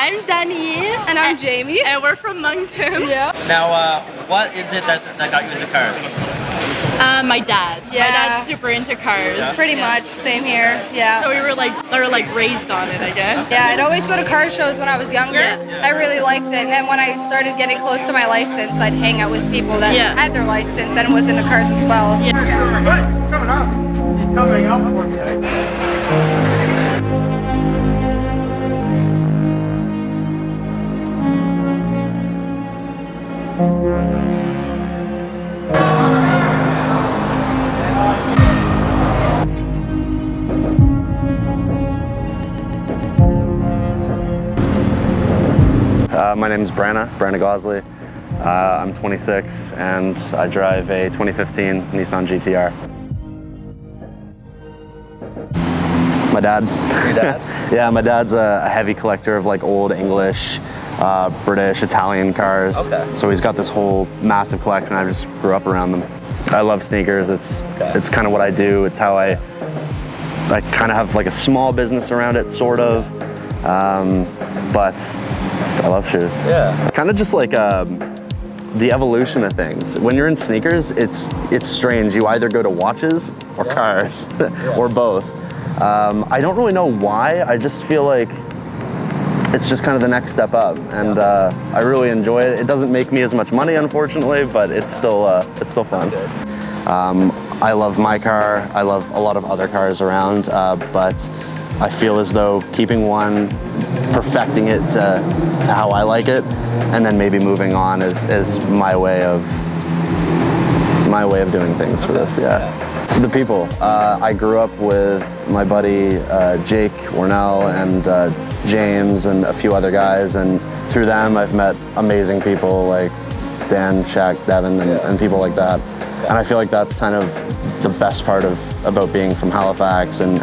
I'm Danny. And I'm Jamie. And we're from Moncton. Yeah. Now, what is it that got you into cars? My dad. Yeah. My dad's super into cars. Yeah. Pretty much, same here. Yeah. So we were like raised on it, I guess. Yeah, I'd always go to car shows when I was younger. Yeah. I really liked it. And then when I started getting close to my license, I'd hang out with people that had their license and was into cars as well. So. Yeah. He's coming up. He's coming up for me. My name is Branna Gosley. I'm 26 and I drive a 2015 Nissan GTR. My dad. Your dad? Yeah, my dad's a heavy collector of like old English, British, Italian cars. Okay. So he's got this whole massive collection. I just grew up around them. I love sneakers. It's kind of what I do. It's how I kind of have like a small business around it, sort of. But I love shoes. Yeah. Kind of just like the evolution of things. When you're in sneakers, it's strange. You either go to watches or cars, or both. I don't really know why. I just feel like it's just kind of the next step up, and I really enjoy it. It doesn't make me as much money, unfortunately, but it's still fun. I love my car. I love a lot of other cars around, but I feel as though keeping one, perfecting it to how I like it, and then maybe moving on is my way of doing things for this. Yeah. The people. I grew up with my buddy Jake Warnell and James and a few other guys, and through them I've met amazing people like Dan, Shaq, Devin, and people like that. And I feel like that's kind of the best part about being from Halifax and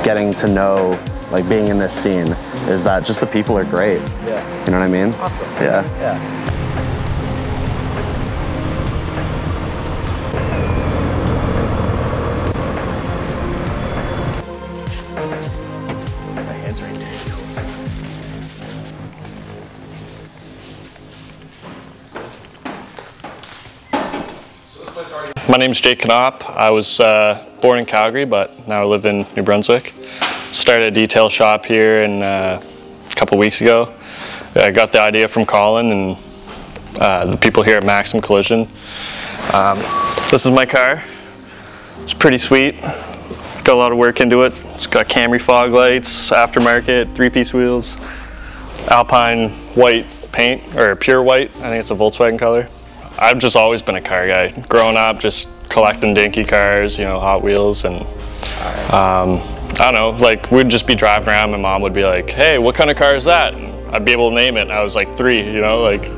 getting to know, like being in this scene, is that just the people are great. Yeah. You know what I mean? Awesome. Yeah. Yeah. My hands are in there. My name's Jake Knopp. I was born in Calgary, but now I live in New Brunswick. Started a detail shop here a couple weeks ago. I got the idea from Colin and the people here at Maximum Collision. This is my car. It's pretty sweet. Got a lot of work into it. It's got Camry fog lights, aftermarket, 3-piece wheels, Alpine white paint, or pure white. I think it's a Volkswagen color. I've just always been a car guy. Growing up, just collecting dinky cars, you know, Hot Wheels, and I don't know, like we'd just be driving around, my mom would be like, hey, what kind of car is that? And I'd be able to name it. I was like 3, you know, like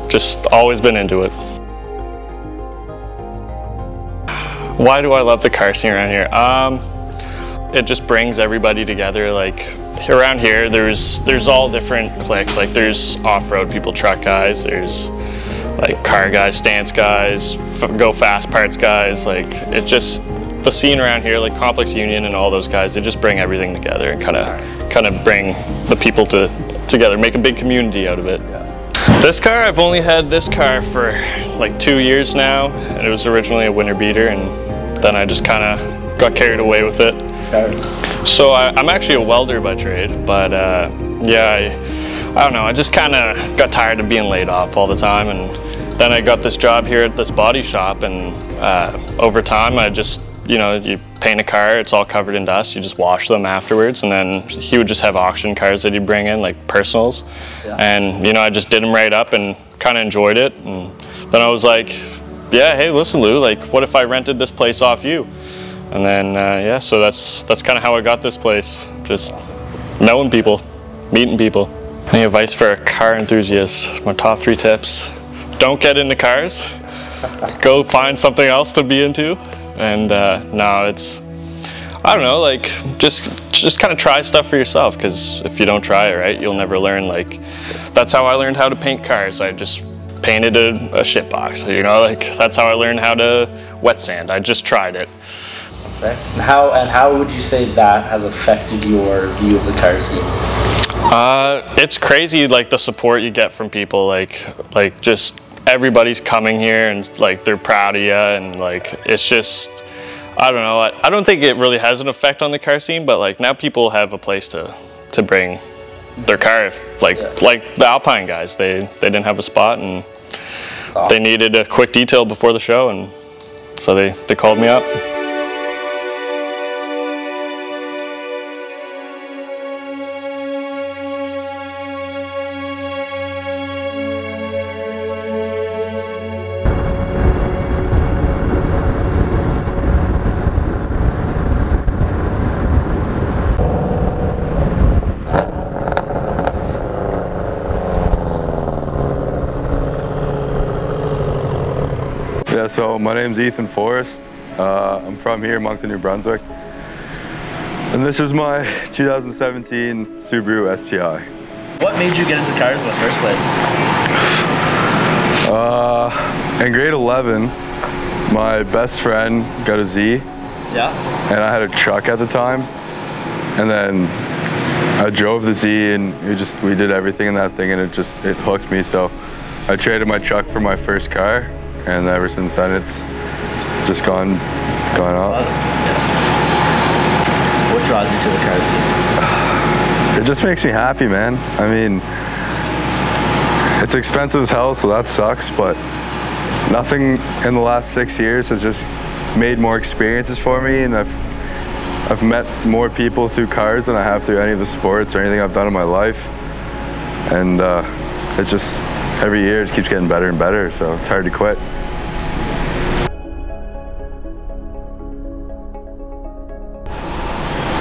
just always been into it. Why do I love the car scene around here? It just brings everybody together. Like around here, there's all different cliques. Like there's off-road people, truck guys, there's like car guys, stance guys, go fast parts guys. Like it just, the scene around here, like Complex Union and all those guys, they just bring everything together and kind of bring the people together, make a big community out of it. This car, I've only had this car for like 2 years now, and it was originally a winter beater, and then I just kind of got carried away with it. So I'm actually a welder by trade, but yeah, I don't know, I just kind of got tired of being laid off all the time, and then I got this job here at this body shop, and over time I just, you know, you paint a car, it's all covered in dust, you just wash them afterwards, and then he would just have auction cars that he'd bring in, like personals, and you know, I just did them right up and kind of enjoyed it, and then I was like, yeah, hey, listen Lou, like what if I rented this place off you? And then yeah, so that's kind of how I got this place, just knowing people, meeting people. Any advice for a car enthusiast? My top 3 tips: don't get into cars, go find something else to be into, and no, it's, I don't know, like just kind of try stuff for yourself, because if you don't try it, right, you'll never learn. Like that's how I learned how to paint cars. I just painted a shit box, you know, like that's how I learned how to wet sand. I just tried it. And how would you say that has affected your view of the car scene? It's crazy, like the support you get from people, like just everybody's coming here and like they're proud of you, and like it's just, I don't know, I don't think it really has an effect on the car scene, but like now people have a place to bring their car. If like the Alpine guys, they didn't have a spot and they needed a quick detail before the show, and so they called me up. Yeah, so my name's Ethan Forrest. I'm from here, Moncton, New Brunswick. And this is my 2017 Subaru STI. What made you get into cars in the first place? In grade 11, my best friend got a Z. Yeah. And I had a truck at the time. And then I drove the Z and we did everything in that thing, and it hooked me. So I traded my truck for my first car. And ever since then, it's just gone up. What draws you to the car scene? It just makes me happy, man. I mean, it's expensive as hell, so that sucks, but nothing in the last 6 years has just made more experiences for me, and I've met more people through cars than I have through any of the sports or anything I've done in my life. And it's just, every year it keeps getting better and better, so it's hard to quit.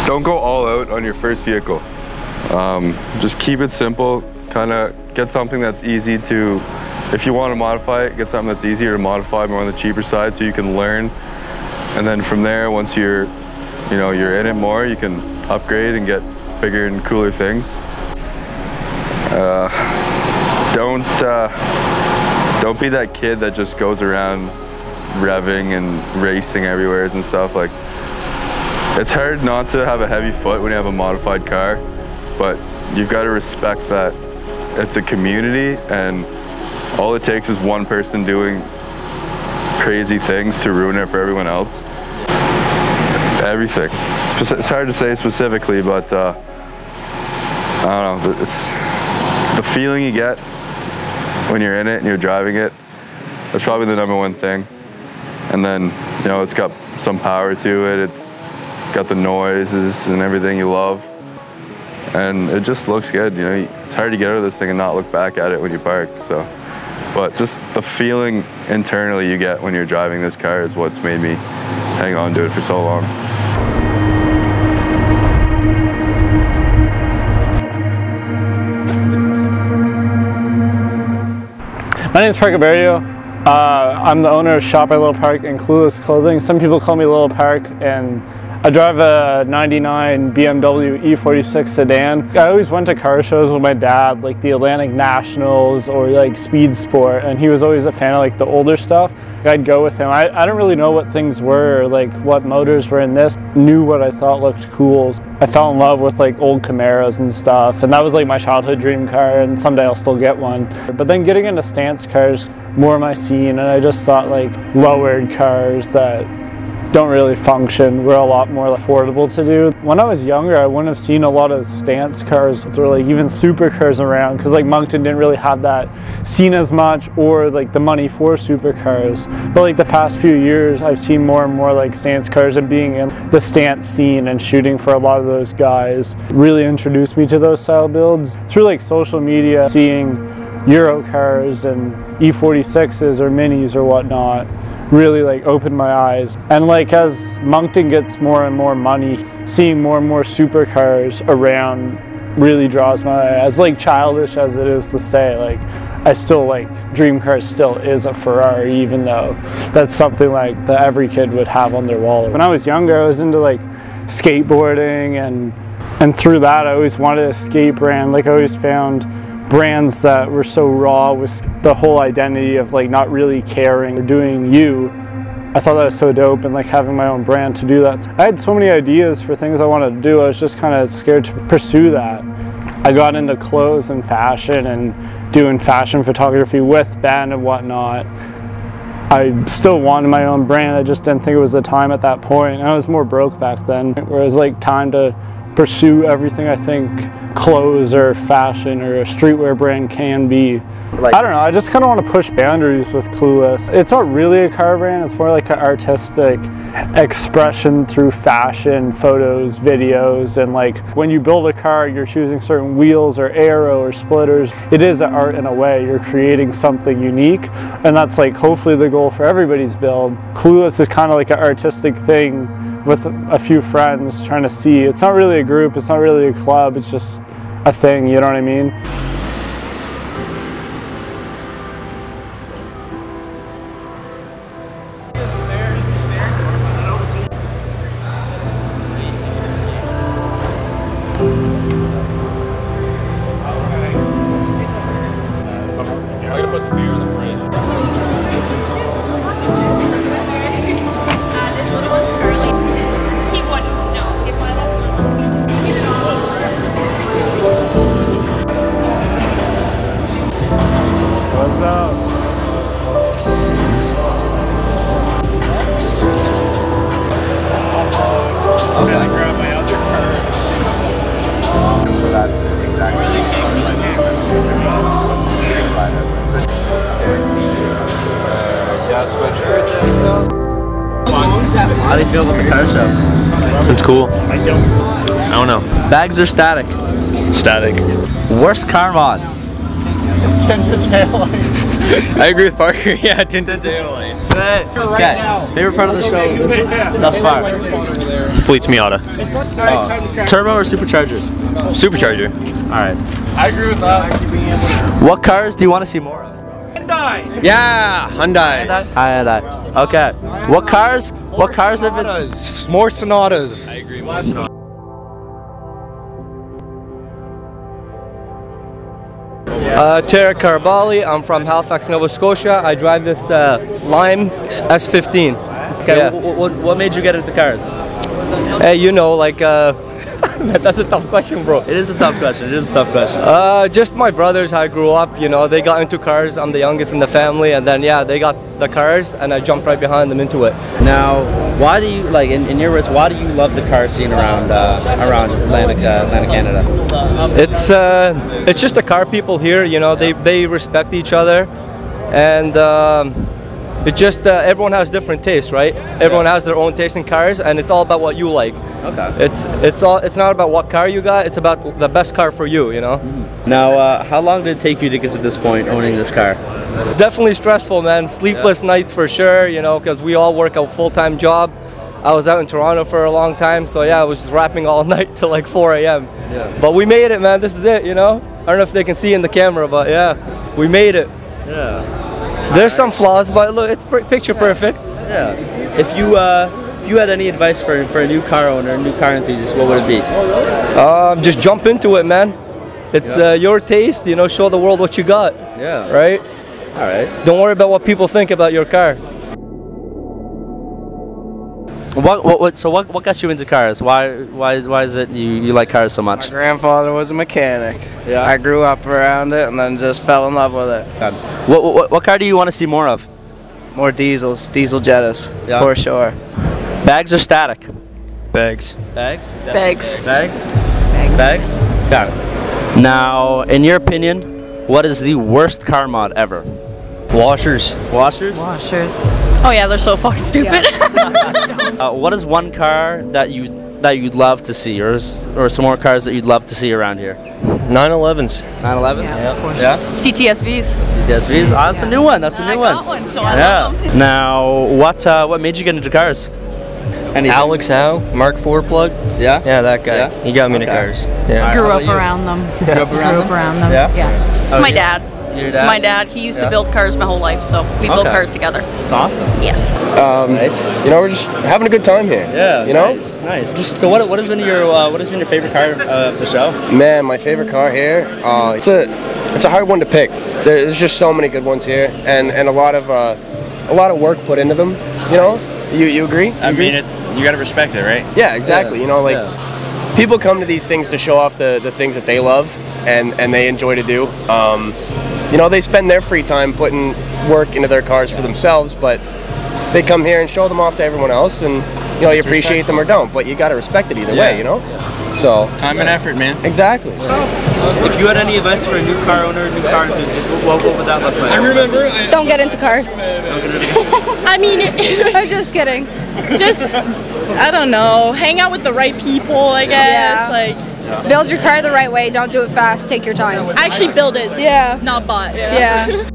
Don't go all out on your first vehicle. Just keep it simple, kind of get something that's easy to, if you want to modify it, get something that's easier to modify, more on the cheaper side, so you can learn. And then from there, once you're in it more, you can upgrade and get bigger and cooler things. Don't be that kid that just goes around revving and racing everywhere and stuff. Like, it's hard not to have a heavy foot when you have a modified car, but you've got to respect that it's a community, and all it takes is one person doing crazy things to ruin it for everyone else. Everything. It's hard to say specifically, but I don't know. It's the feeling you get when you're in it and you're driving it. That's probably the #1 thing. And then, it's got some power to it. It's got the noises and everything you love. And it just looks good. It's hard to get out of this thing and not look back at it when you park. So, but just the feeling internally you get when you're driving this car is what's made me hang on to it for so long. My name is Parker Barrio. I'm the owner of Shop by Little Park and Clueless Clothing. Some people call me Little Park, and I drive a '99 BMW E46 sedan. I always went to car shows with my dad, like the Atlantic Nationals or like Speed Sport, and he was always a fan of like the older stuff. I'd go with him. I don't really know what things were, like what motors were in this. Knew what I thought looked cool. I fell in love with like old Camaros and stuff, and that was like my childhood dream car, and someday I'll still get one. But then getting into stance cars, more my scene, and I just thought like lowered cars that don't really function were a lot more affordable to do. When I was younger, I wouldn't have seen a lot of stance cars or like even supercars around, because like Moncton didn't really have that scene as much, or like the money for supercars. But like the past few years, I've seen more and more like stance cars, and being in the stance scene and shooting for a lot of those guys really introduced me to those style builds. Through like social media, seeing Euro cars and E46s or minis or whatnot really like opened my eyes. And like as Moncton gets more and more money, seeing more and more supercars around really draws my eye. As like childish as it is to say, like I still like dream car still is a Ferrari, even though that's something like that every kid would have on their wall. When I was younger, I was into like skateboarding, and through that I always wanted a skate brand. Like I always found brands that were so raw with the whole identity of like not really caring or doing you. I thought that was so dope, and like having my own brand to do that. I had so many ideas for things I wanted to do. I was just kind of scared to pursue that. I got into clothes and fashion and doing fashion photography with Ben and whatnot. I still wanted my own brand, I just didn't think it was the time at that point. I was more broke back then, where it was like time to pursue everything I think clothes or fashion or a streetwear brand can be. I don't know, I just kind of want to push boundaries with Clueless. It's not really a car brand, it's more like an artistic expression through fashion, photos, videos, and like when you build a car, you're choosing certain wheels or aero or splitters. It is an art in a way, you're creating something unique, and that's like hopefully the goal for everybody's build. Clueless is kind of like an artistic thing with a few friends trying to see. It's not really a group, it's not really a club, it's just a thing, you know what I mean? I'm gonna put some beer in the fridge. What's up? I'm gonna grab my other card. So that's exactly How do you feel about the car show? It's cool. I don't know. Bags are static. Static. Worst car mod. Tinted taillights. I agree with Parker. Yeah, tinted taillights. Okay. Favorite part of the show thus far? Fleet's Miata. Turbo or supercharger? Supercharger. All right. I agree with that. What cars do you want to see more of? Yeah, Hyundais. Hyundai. Okay. What cars have been? More Sonatas. I agree. Tara Carabali, I'm from Halifax, Nova Scotia. I drive this Lime S15. Okay, Yeah. what made you get into cars? Hey, you know, like, that's a tough question, bro. It is a tough question. Just my brothers, I grew up, you know, they got into cars. I'm the youngest in the family, and then, yeah, they got the cars, and I jumped right behind them into it. Now, why do you, like, in your words, why do you love the car scene around Atlantic Canada? It's just the car people here, you know, they respect each other, and it's just everyone has different tastes, right? Everyone has their own taste in cars, and it's all about what you like. Okay. It's not about what car you got, it's about the best car for you, you know? Now, how long did it take you to get to this point owning this car? Definitely stressful, man. Sleepless nights for sure, you know, because we all work a full-time job. I was out in Toronto for a long time, so yeah, I was just rapping all night till like 4 a.m. Yeah. But we made it, man. This is it, you know? I don't know if they can see in the camera, but yeah, we made it. Yeah. There's some flaws, but look, it's picture perfect. Yeah. If you had any advice for a new car owner, a new car enthusiast, what would it be? Just jump into it, man. It's your taste, you know, show the world what you got. Yeah. Right? All right. Don't worry about what people think about your car. What got you into cars? Why is it you like cars so much? My grandfather was a mechanic. Yeah. I grew up around it and then just fell in love with it. What car do you want to see more of? More diesels, diesel Jettas, Yeah. for sure. Bags or static? Bags. Bags? Bags. Bags? Bags? Got it. Now, in your opinion, what is the worst car mod ever? Washers. Washers? Washers. Oh yeah, they're so fucking stupid. What is one car that you'd love to see, or some more cars that you'd love to see around here? 911s. 911s? Yeah, of course. Yeah? CTSVs. CTSVs? Oh, that's a new one. That's a new I one. got one, so I love them. Now, what made you get into cars? Anything? Alex Howe, Mark IV plug. Yeah? Yeah, that guy. Yeah? He got me into Okay. cars. Yeah. Grew up around them. Grew up around them? Yeah. Oh, My you- dad. Your dad? My dad, he used Yeah. to build cars my whole life, so we built Okay. cars together. It's awesome. Yes. You know, we're just having a good time here. Yeah. You know? Nice. So what has been your favorite car of the show? Man, my favorite car here. It's a hard one to pick. There's just so many good ones here, and a lot of work put into them. You know? You agree? I mean, you gotta respect it, right? Yeah, exactly. Yeah. You know, like people come to these things to show off the things that they love and they enjoy to do. You know, they spend their free time putting work into their cars for themselves, but they come here and show them off to everyone else, and you know, you appreciate them or don't, but you got to respect it either way, you know? So time and effort, man. Exactly. If you had any advice for a new car owner, new car enthusiast, what would that look like? I remember. Don't get into cars. I mean, I'm just kidding. just, I don't know, hang out with the right people, I guess. Yeah. Build your car the right way. Don't do it fast. Take your time. Actually build it. Yeah. Not bought. Yeah.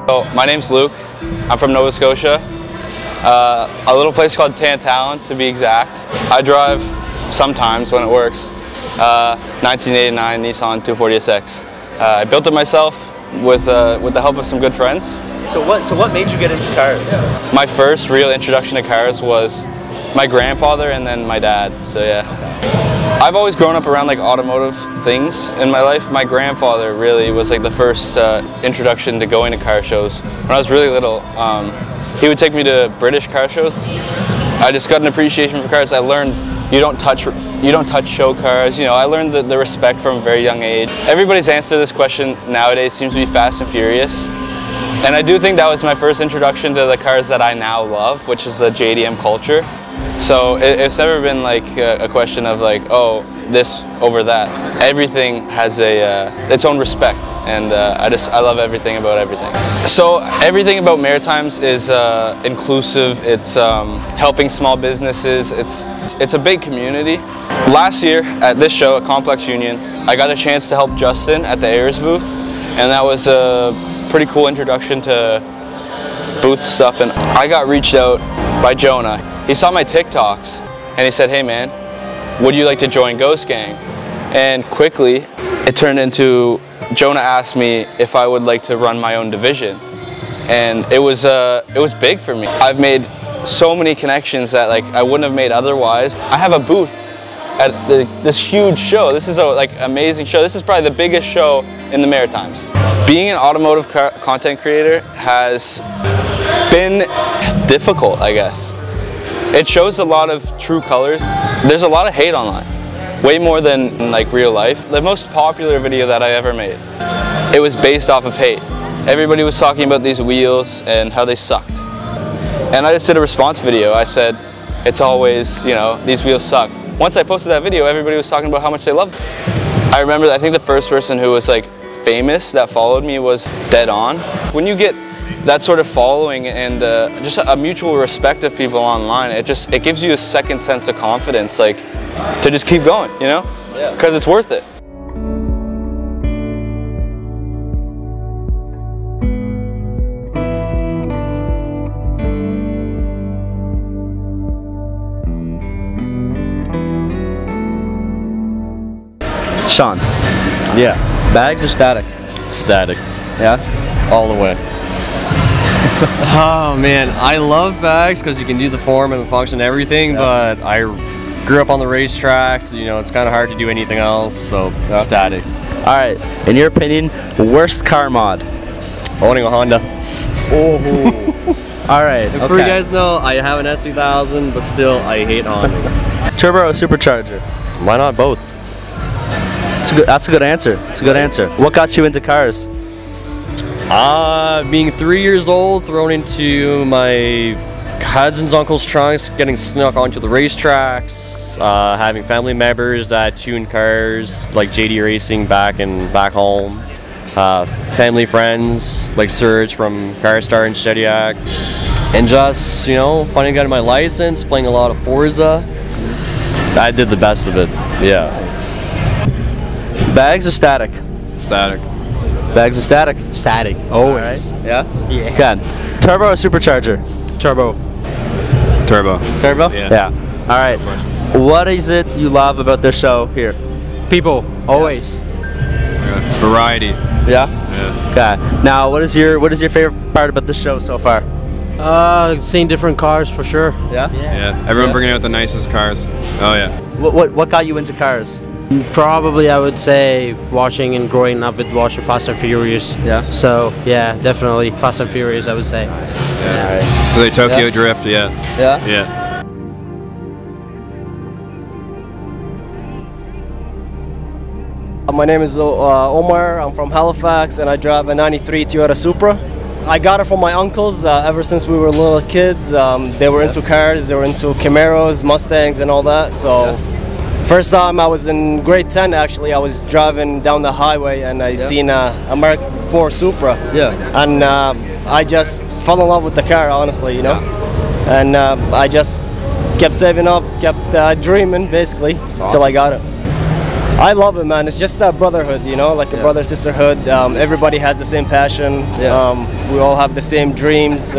So, my name's Luke. I'm from Nova Scotia, a little place called Tantallon to be exact. I drive sometimes when it works, 1989 Nissan 240SX. I built it myself with the help of some good friends. So what made you get into cars? My first real introduction to cars was my grandfather and then my dad, so yeah. I've always grown up around like automotive things in my life. My grandfather really was like the first introduction to going to car shows. When I was really little, he would take me to British car shows. I just got an appreciation for cars. I learned you don't touch show cars. You know, I learned the respect from a very young age. Everybody's answer to this question nowadays seems to be Fast and Furious. And I do think that was my first introduction to the cars that I now love, which is the JDM culture. So it's never been like a question of like, oh, this over that. Everything has its own respect, and I love everything about everything. So everything about Maritimes is inclusive. It's helping small businesses. It's a big community. Last year at this show at Complex Union, I got a chance to help Justin at the Ayers booth, and that was a pretty cool introduction to booth stuff. And I got reached out by Jonah. He saw my TikToks and he said, hey man, would you like to join Ghost Gang? And quickly it turned into Jonah asked me if I would like to run my own division. And it was big for me. I've made so many connections that like I wouldn't have made otherwise. I have a booth at this huge show. This is a like amazing show. This is probably the biggest show in the Maritimes. Being an automotive content creator has been difficult, I guess. It shows a lot of true colors. There's a lot of hate online, way more than like real life. The most popular video that I ever made, it was based off of hate. Everybody was talking about these wheels and how they sucked. And I just did a response video. I said, it's always, you know, these wheels suck. Once I posted that video, everybody was talking about how much they loved it. I remember, I think the first person who was like famous that followed me was Dead On. When you get that sort of following and just a mutual respect of people online, it gives you a second sense of confidence, like to just keep going, you know? Yeah. Because it's worth it. Sean. Yeah. Bags or static? Static. Yeah? All the way. Oh man, I love bags because you can do the form and the function and everything, but I grew up on the racetracks, you know, it's kind of hard to do anything else, so static. Alright, in your opinion, worst car mod? Owning a Honda. Oh. Alright, For you guys know, I have an S2000, but still, I hate Hondas. Turbo or supercharger? Why not both? That's a good answer. It's a good answer. What got you into cars? Being 3 years old, thrown into my cousins' uncles' trunks, getting snuck onto the racetracks, having family members that tune cars, like JD Racing back home, family friends like Serge from CarStar and Shediac, and just, you know, finally got my license, playing a lot of Forza. I did the best of it, yeah. Bags or static? Static. Bags or static? Static. Always. Right. Yeah? Yeah. Good. Turbo or supercharger? Turbo. Turbo. Turbo? Yeah. Alright. What is it you love about this show here? People. Always. Variety. Yeah? Yeah. Okay. Now, what is your favorite part about the show so far? Seeing different cars for sure. Yeah? Yeah. Everyone bringing out the nicest cars. Oh yeah. What got you into cars? Probably I would say watching and growing up with watching Fast and Furious. Yeah. So yeah, definitely Fast and Furious I would say. Yeah. The Tokyo Drift, yeah. Yeah? Yeah. My name is Omar, I'm from Halifax and I drive a 93 Toyota Supra. I got it from my uncles ever since we were little kids. They were into cars, they were into Camaros, Mustangs and all that. So first time I was in grade 10 actually, I was driving down the highway and I seen a Mark IV Supra. Yeah. And I just fell in love with the car, honestly, you know. And I just kept saving up, kept dreaming basically till I got it. I love it, man. It's just that brotherhood, you know, like a brother-sisterhood. Everybody has the same passion. We all have the same dreams.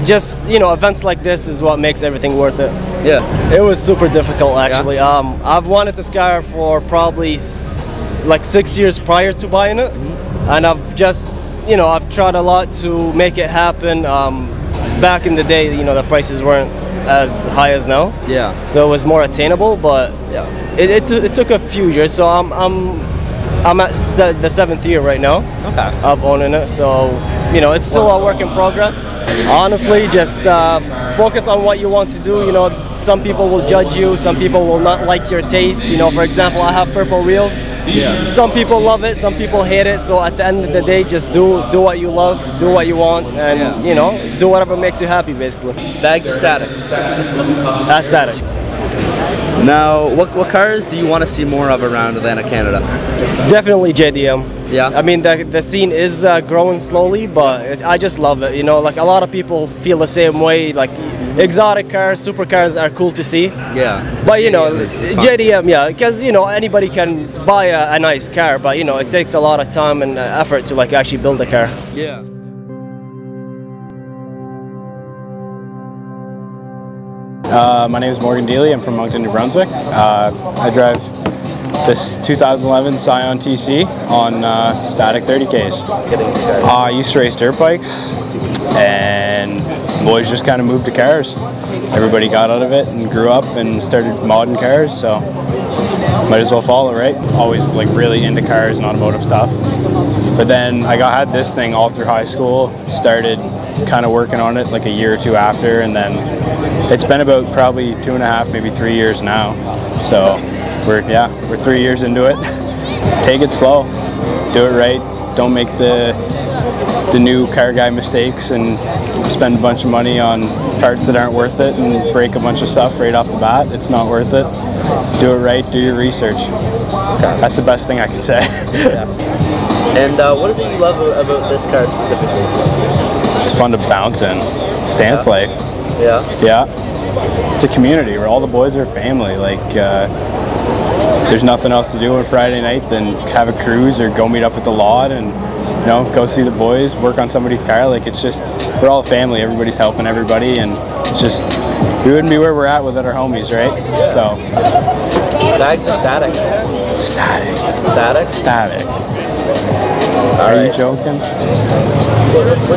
Just, you know, events like this is what makes everything worth it. Yeah. It was super difficult, actually. I've wanted this car for probably like 6 years prior to buying it. And I've just, you know, I've tried a lot to make it happen. Back in the day, you know, the prices weren't as high as now. Yeah. So it was more attainable, but it took a few years. So I'm at the 7th year right now of owning it. So, you know, it's still a work in progress. Honestly, just focus on what you want to do. You know, some people will judge you, some people will not like your taste. You know, for example, I have purple wheels. Yeah. Some people love it, some people hate it. So at the end of the day, just do what you love, do what you want, and you know, do whatever makes you happy, basically. Bags are static. That's static. Now, what cars do you want to see more of around Atlantic Canada? Definitely JDM. Yeah. I mean, the scene is growing slowly, but I just love it. You know, like a lot of people feel the same way. Like exotic cars, supercars are cool to see. Yeah. But you know, JDM, yeah, because you know anybody can buy a nice car, but you know it takes a lot of time and effort to like actually build a car. Yeah. My name is Morgan Dealey. I'm from Moncton, New Brunswick. I drive this 2011 Scion TC on static 30Ks. I used to race dirt bikes, and boys just kind of moved to cars. Everybody got out of it and grew up and started modding cars, so might as well follow, right? Always like really into cars and automotive stuff. But then I had this thing all through high school, started kind of working on it like a year or two after, and then it's been about probably 2.5, maybe 3 years now. So we're 3 years into it. Take it slow, do it right. Don't make the new car guy mistakes and spend a bunch of money on parts that aren't worth it and break a bunch of stuff right off the bat. It's not worth it. Do it right, do your research. That's the best thing I can say. And what is it you love about this car specifically? It's fun to bounce in. Stance life. Yeah. Yeah. It's a community where all the boys are family. Like, there's nothing else to do on Friday night than have a cruise or go meet up at the lot and, you know, go see the boys, work on somebody's car. Like, it's just, we're all a family. Everybody's helping everybody, and it's just, we wouldn't be where we're at without our homies, right? So. Bags are static. Static. Static? Static. Are you joking?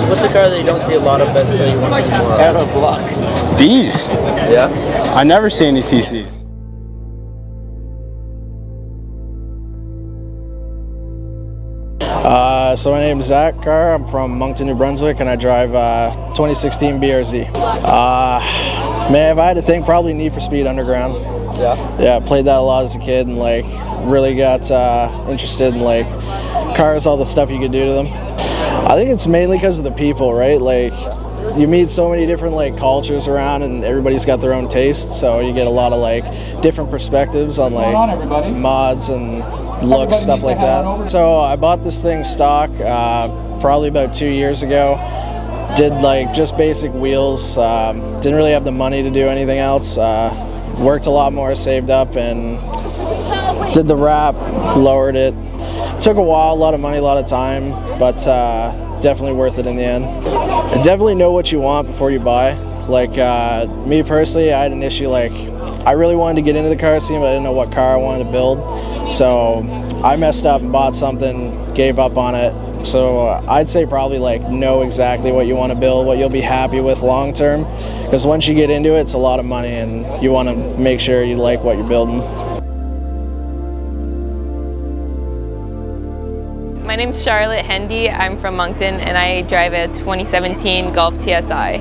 What's a car that you don't see a lot of that you want to see more of? Out of luck. These? Yeah. I never see any TCs. So my name is Zach Carr. I'm from Moncton, New Brunswick, and I drive 2016 BRZ. Man, if I had to think, probably Need for Speed Underground. Yeah. Yeah, I played that a lot as a kid, and like really got interested in like cars, all the stuff you could do to them. I think it's mainly because of the people, right? Like you meet so many different like cultures around, and everybody's got their own tastes, so you get a lot of like different perspectives on like mods and looks, stuff like that. So I bought this thing stock probably about 2 years ago. Did like just basic wheels, didn't really have the money to do anything else. Worked a lot more, saved up, and did the wrap, lowered it. Took a while, a lot of money, a lot of time, but definitely worth it in the end. Definitely know what you want before you buy. Like me personally, I had an issue, like I really wanted to get into the car scene, but I didn't know what car I wanted to build. So I messed up and bought something, gave up on it. So I'd say probably like know exactly what you want to build, what you'll be happy with long term. Because once you get into it, it's a lot of money, and you want to make sure you like what you're building. My name's Charlotte Hendy. I'm from Moncton and I drive a 2017 Golf TSI.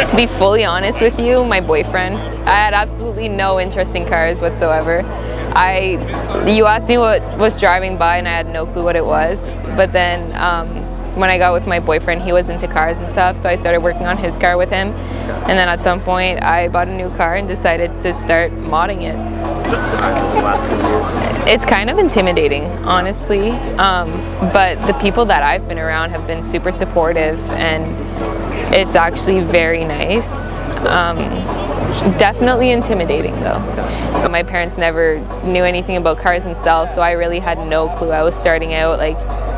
To be fully honest with you, my boyfriend. I had absolutely no interest in cars whatsoever. You asked me what was driving by and I had no clue what it was. But then when I got with my boyfriend, he was into cars and stuff, so I started working on his car with him. And then at some point, I bought a new car and decided to start modding it. It's kind of intimidating, honestly, but the people that I've been around have been super supportive and it's actually very nice. Definitely intimidating though. My parents never knew anything about cars themselves, so I really had no clue. I was starting out like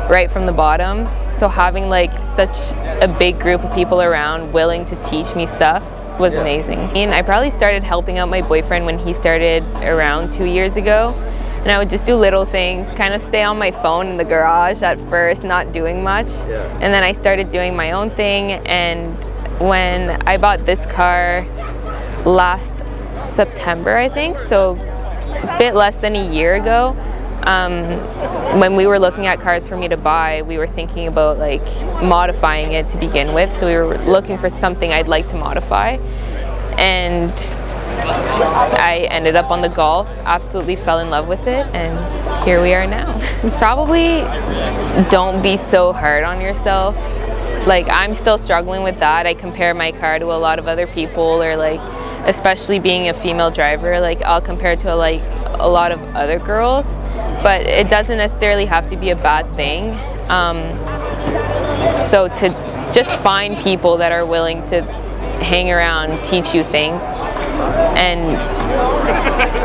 right from the bottom, so having like such a big group of people around willing to teach me stuff was amazing. And I probably started helping out my boyfriend when he started around 2 years ago. And I would just do little things, kind of stay on my phone in the garage at first, not doing much. And then I started doing my own thing. And when I bought this car last September, I think, so a bit less than a year ago, when we were looking at cars for me to buy, we were thinking about like modifying it to begin with. So we were looking for something I'd like to modify. And I ended up on the Golf, absolutely fell in love with it, and here we are now. Probably don't be so hard on yourself. Like, I'm still struggling with that. I compare my car to a lot of other people, or like, especially being a female driver, like I'll compare to like a lot of other girls, but it doesn't necessarily have to be a bad thing. So to just find people that are willing to hang around, teach you things, and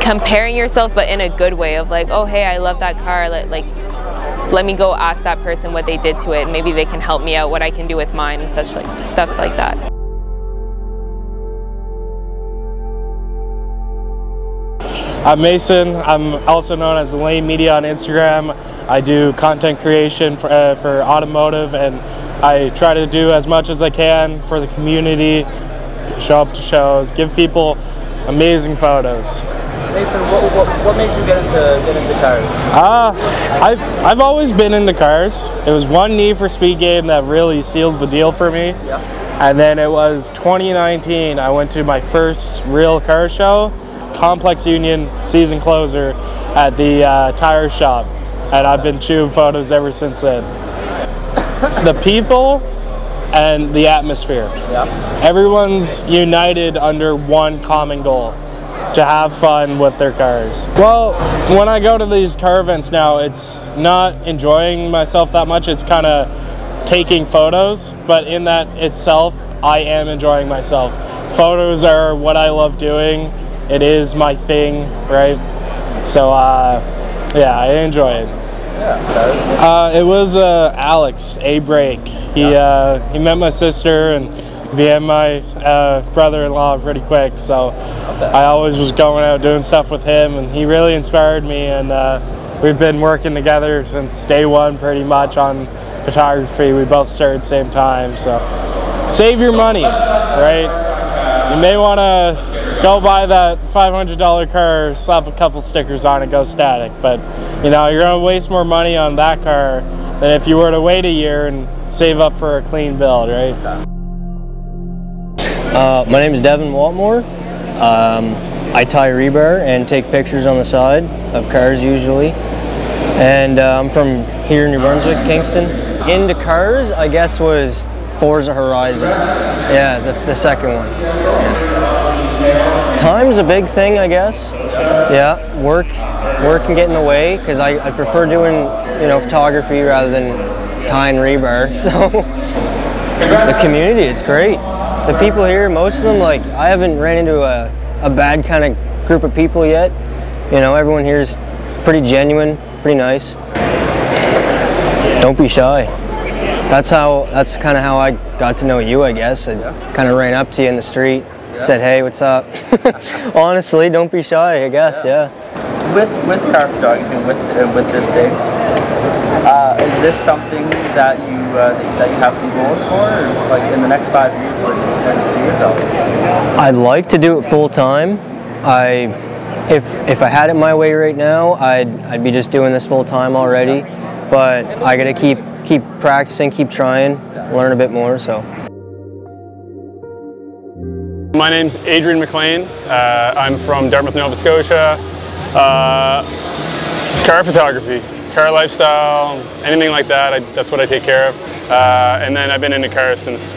comparing yourself, but in a good way of like, oh hey, I love that car, let me go ask that person what they did to it, and maybe they can help me out what I can do with mine, and such like stuff like that. I'm Mason. I'm also known as Lane Media on Instagram. I do content creation for automotive, and I try to do as much as I can for the community, show up to shows, give people amazing photos. Mason, what made you get into cars? I've always been into cars. It was one Need for Speed game that really sealed the deal for me. Yeah. And then it was 2019, I went to my first real car show, Complex Union season closer at the tire shop, and I've been shooting photos ever since then. The people and the atmosphere. Yeah. Everyone's united under one common goal, to have fun with their cars. Well, when I go to these car events now, it's not enjoying myself that much, it's kind of taking photos, but in that itself, I am enjoying myself. Photos are what I love doing. It is my thing, right? So, yeah, I enjoy it. Yeah, it was Alex, A-Brake. He met my sister and became my brother-in-law pretty quick, so I always was going out doing stuff with him, and he really inspired me, and we've been working together since day one pretty much on photography. We both started at the same time, so save your money, right? You may want to go buy that $500 car, slap a couple stickers on it, go static, but you know, you're going to waste more money on that car than if you were to wait a year and save up for a clean build, right? My name is Devin Waltmore. I tie rebar and take pictures on the side of cars usually. And I'm from here in New Brunswick, Kingston. Into cars, I guess, was Forza Horizon. Yeah, the second one. Yeah. Time's a big thing, I guess. Yeah, work can get in the way, because I prefer doing, you know, photography rather than tying rebar. So the community, it's great. The people here, most of them, like, I haven't ran into a bad kind of group of people yet. You know, everyone here is pretty genuine, pretty nice. Don't be shy. That's kind of how I got to know you, I guess. I kind of ran up to you in the street, said, hey, what's up? Honestly, don't be shy, I guess, yeah. With car photography, with this thing, is this something that you have some goals for, or like in the next 5 years, where do you see yourself? I'd like to do it full time. If I had it my way right now, I'd be just doing this full time already. but I gotta keep practicing, keep trying, learn a bit more. So. My name's Adrian McLean. I'm from Dartmouth, Nova Scotia. Car photography, car lifestyle, anything like that, that's what I take care of. And then I've been into cars since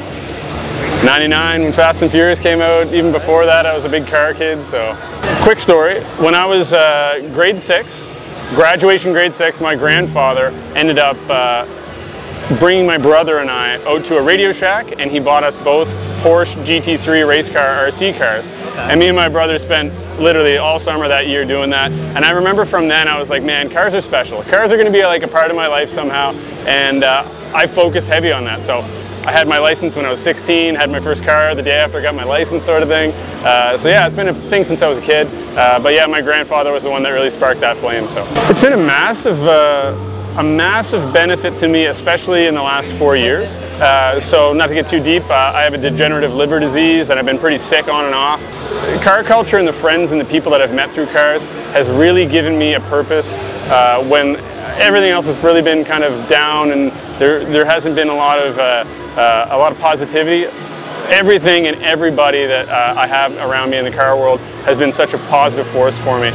'99 when Fast and Furious came out. Even before that, I was a big car kid. So, quick story, when I was grade 6, graduation grade 6, my grandfather ended up bringing my brother and I out to a Radio Shack, and he bought us both Porsche GT3 race car RC cars. And me and my brother spent literally all summer that year doing that. And I remember from then I was like, man, cars are special. Cars are going to be like a part of my life somehow. And I focused heavy on that. So I had my license when I was 16, had my first car the day after I got my license, sort of thing. So yeah, it's been a thing since I was a kid. But yeah, my grandfather was the one that really sparked that flame. So it's been a massive benefit to me, especially in the last 4 years. So not to get too deep, I have a degenerative liver disease and I've been pretty sick on and off. Car culture and the friends and the people that I've met through cars has really given me a purpose when everything else has really been kind of down and there hasn't been a lot of positivity. Everything and everybody that I have around me in the car world has been such a positive force for me.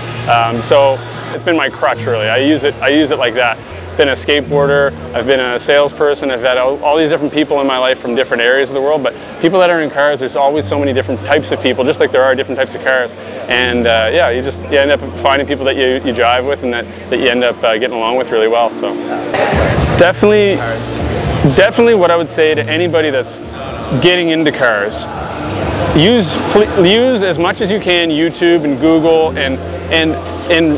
So it's been my crutch, really. I use it like that. I've been a skateboarder, I've been a salesperson, I've had all these different people in my life from different areas of the world, but people that are in cars, there's always so many different types of people, just like there are different types of cars. And yeah, you end up finding people that you jive with and that you end up getting along with really well. So definitely what I would say to anybody that's getting into cars, use as much as you can YouTube and Google and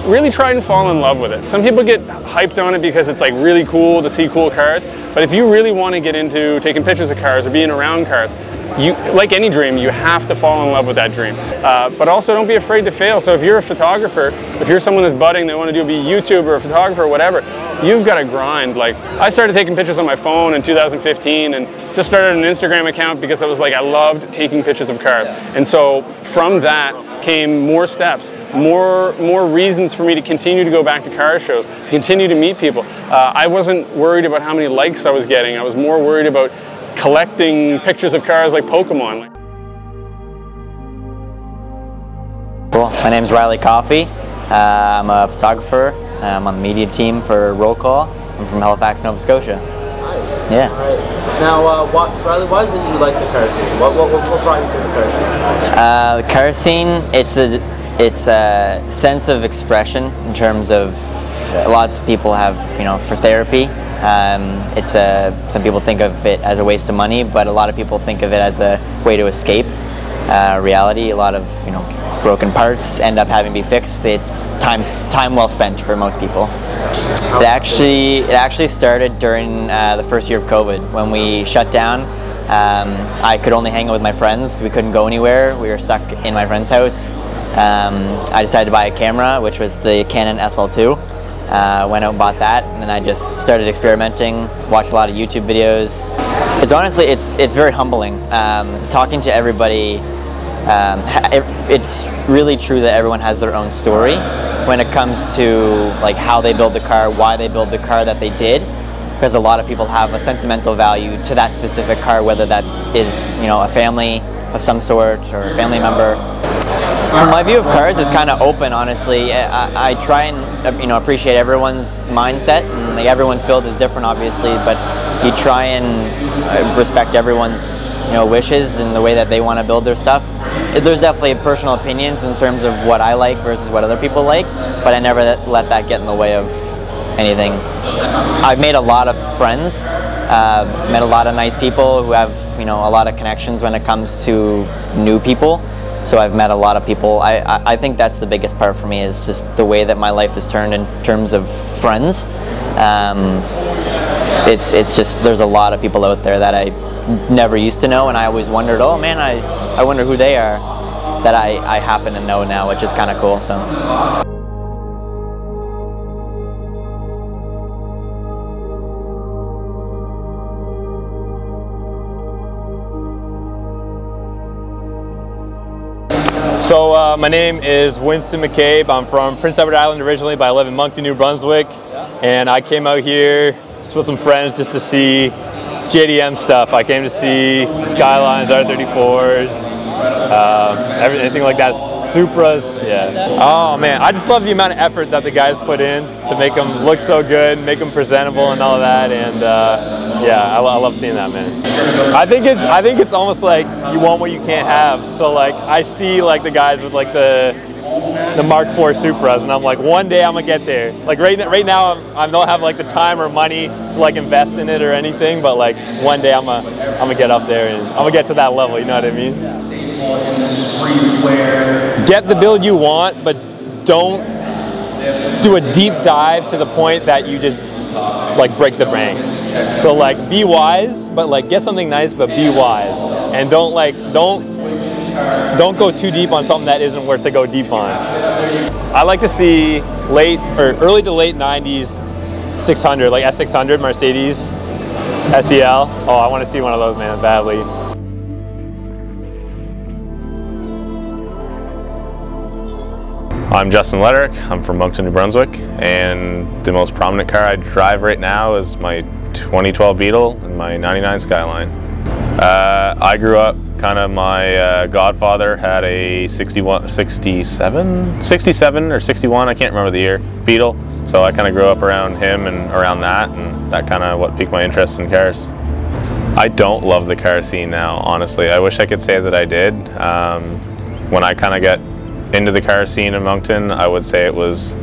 really try and fall in love with it. Some people get hyped on it because it's like really cool to see cool cars, but if you really want to get into taking pictures of cars or being around cars, like any dream, you have to fall in love with that dream. But also don't be afraid to fail. So if you're a photographer, if you're someone that's budding, they want to be a YouTuber or a photographer or whatever, you've got to grind. Like, I started taking pictures on my phone in 2015 and just started an Instagram account because I was like, I loved taking pictures of cars. And so from that came more steps, more reasons for me to continue to go back to car shows, continue to meet people. I wasn't worried about how many likes I was getting. I was more worried about collecting pictures of cars like Pokemon. Cool. My name's Riley Coffey. I'm a photographer. I'm on the media team for Roll Call. I'm from Halifax, Nova Scotia. Nice. Yeah. All right. Now, Riley, why did you like the car scene? What brought you to the car scene? The car scene, it's a sense of expression in terms of lots of people have, for therapy. Some people think of it as a waste of money, but a lot of people think of it as a way to escape reality. A lot of broken parts end up having to be fixed. It's time well spent for most people. It actually started during the first year of COVID when we shut down. I could only hang out with my friends. We couldn't go anywhere. We were stuck in my friend's house. I decided to buy a camera, which was the Canon SL2. Went out and bought that, and then I just started experimenting, watched a lot of YouTube videos. It's very humbling. Talking to everybody, it's really true that everyone has their own story when it comes to like how they build the car, why they build the car that they did, because a lot of people have a sentimental value to that specific car, whether that is a family of some sort or a family member. My view of cars is kind of open, honestly. I try and appreciate everyone's mindset, and like everyone's build is different, obviously, but you try and respect everyone's wishes and the way that they want to build their stuff. There's definitely personal opinions in terms of what I like versus what other people like, but I never let that get in the way of anything. I've made a lot of friends, met a lot of nice people who have a lot of connections when it comes to new people. So I've met a lot of people. I think that's the biggest part for me, is just the way that my life has turned in terms of friends. It's just, there's a lot of people out there that I never used to know, and I always wondered, oh man, I wonder who they are, that I happen to know now, which is kind of cool. So. So my name is Winston McCabe. I'm from Prince Edward Island originally, but I live in Moncton, New Brunswick. and I came out here just with some friends just to see JDM stuff. I came to see Skylines, R34s, anything like that, Supras, yeah. Oh man, I just love the amount of effort that the guys put in to make them look so good, make them presentable and all that, and yeah, I love seeing that, man. I think it's almost like you want what you can't have. So like I see like the guys with like the Mark IV Supras, and I'm like, one day I'm gonna get there. Like right now I don't have like the time or money to like invest in it or anything, but like one day I'm gonna get up there and I'm gonna get to that level. You know what I mean? Get the build you want, but don't do a deep dive to the point that you just like break the bank. So like be wise, but like get something nice, but be wise, and don't go too deep on something that isn't worth to go deep on. I like to see early to late 90s 600, like S600 Mercedes SEL. Oh, I want to see one of those, man, badly. I'm Justin Letterick. I'm from Moncton, New Brunswick, and the most prominent car I drive right now is my 2012 Beetle and my 99 Skyline. I grew up, kind of my godfather had a 67 or 61, I can't remember the year, Beetle. So I kind of grew up around him and around that, and that kind of what piqued my interest in cars. I don't love the car scene now, honestly. I wish I could say that I did. When I kind of got into the car scene in Moncton, I would say it was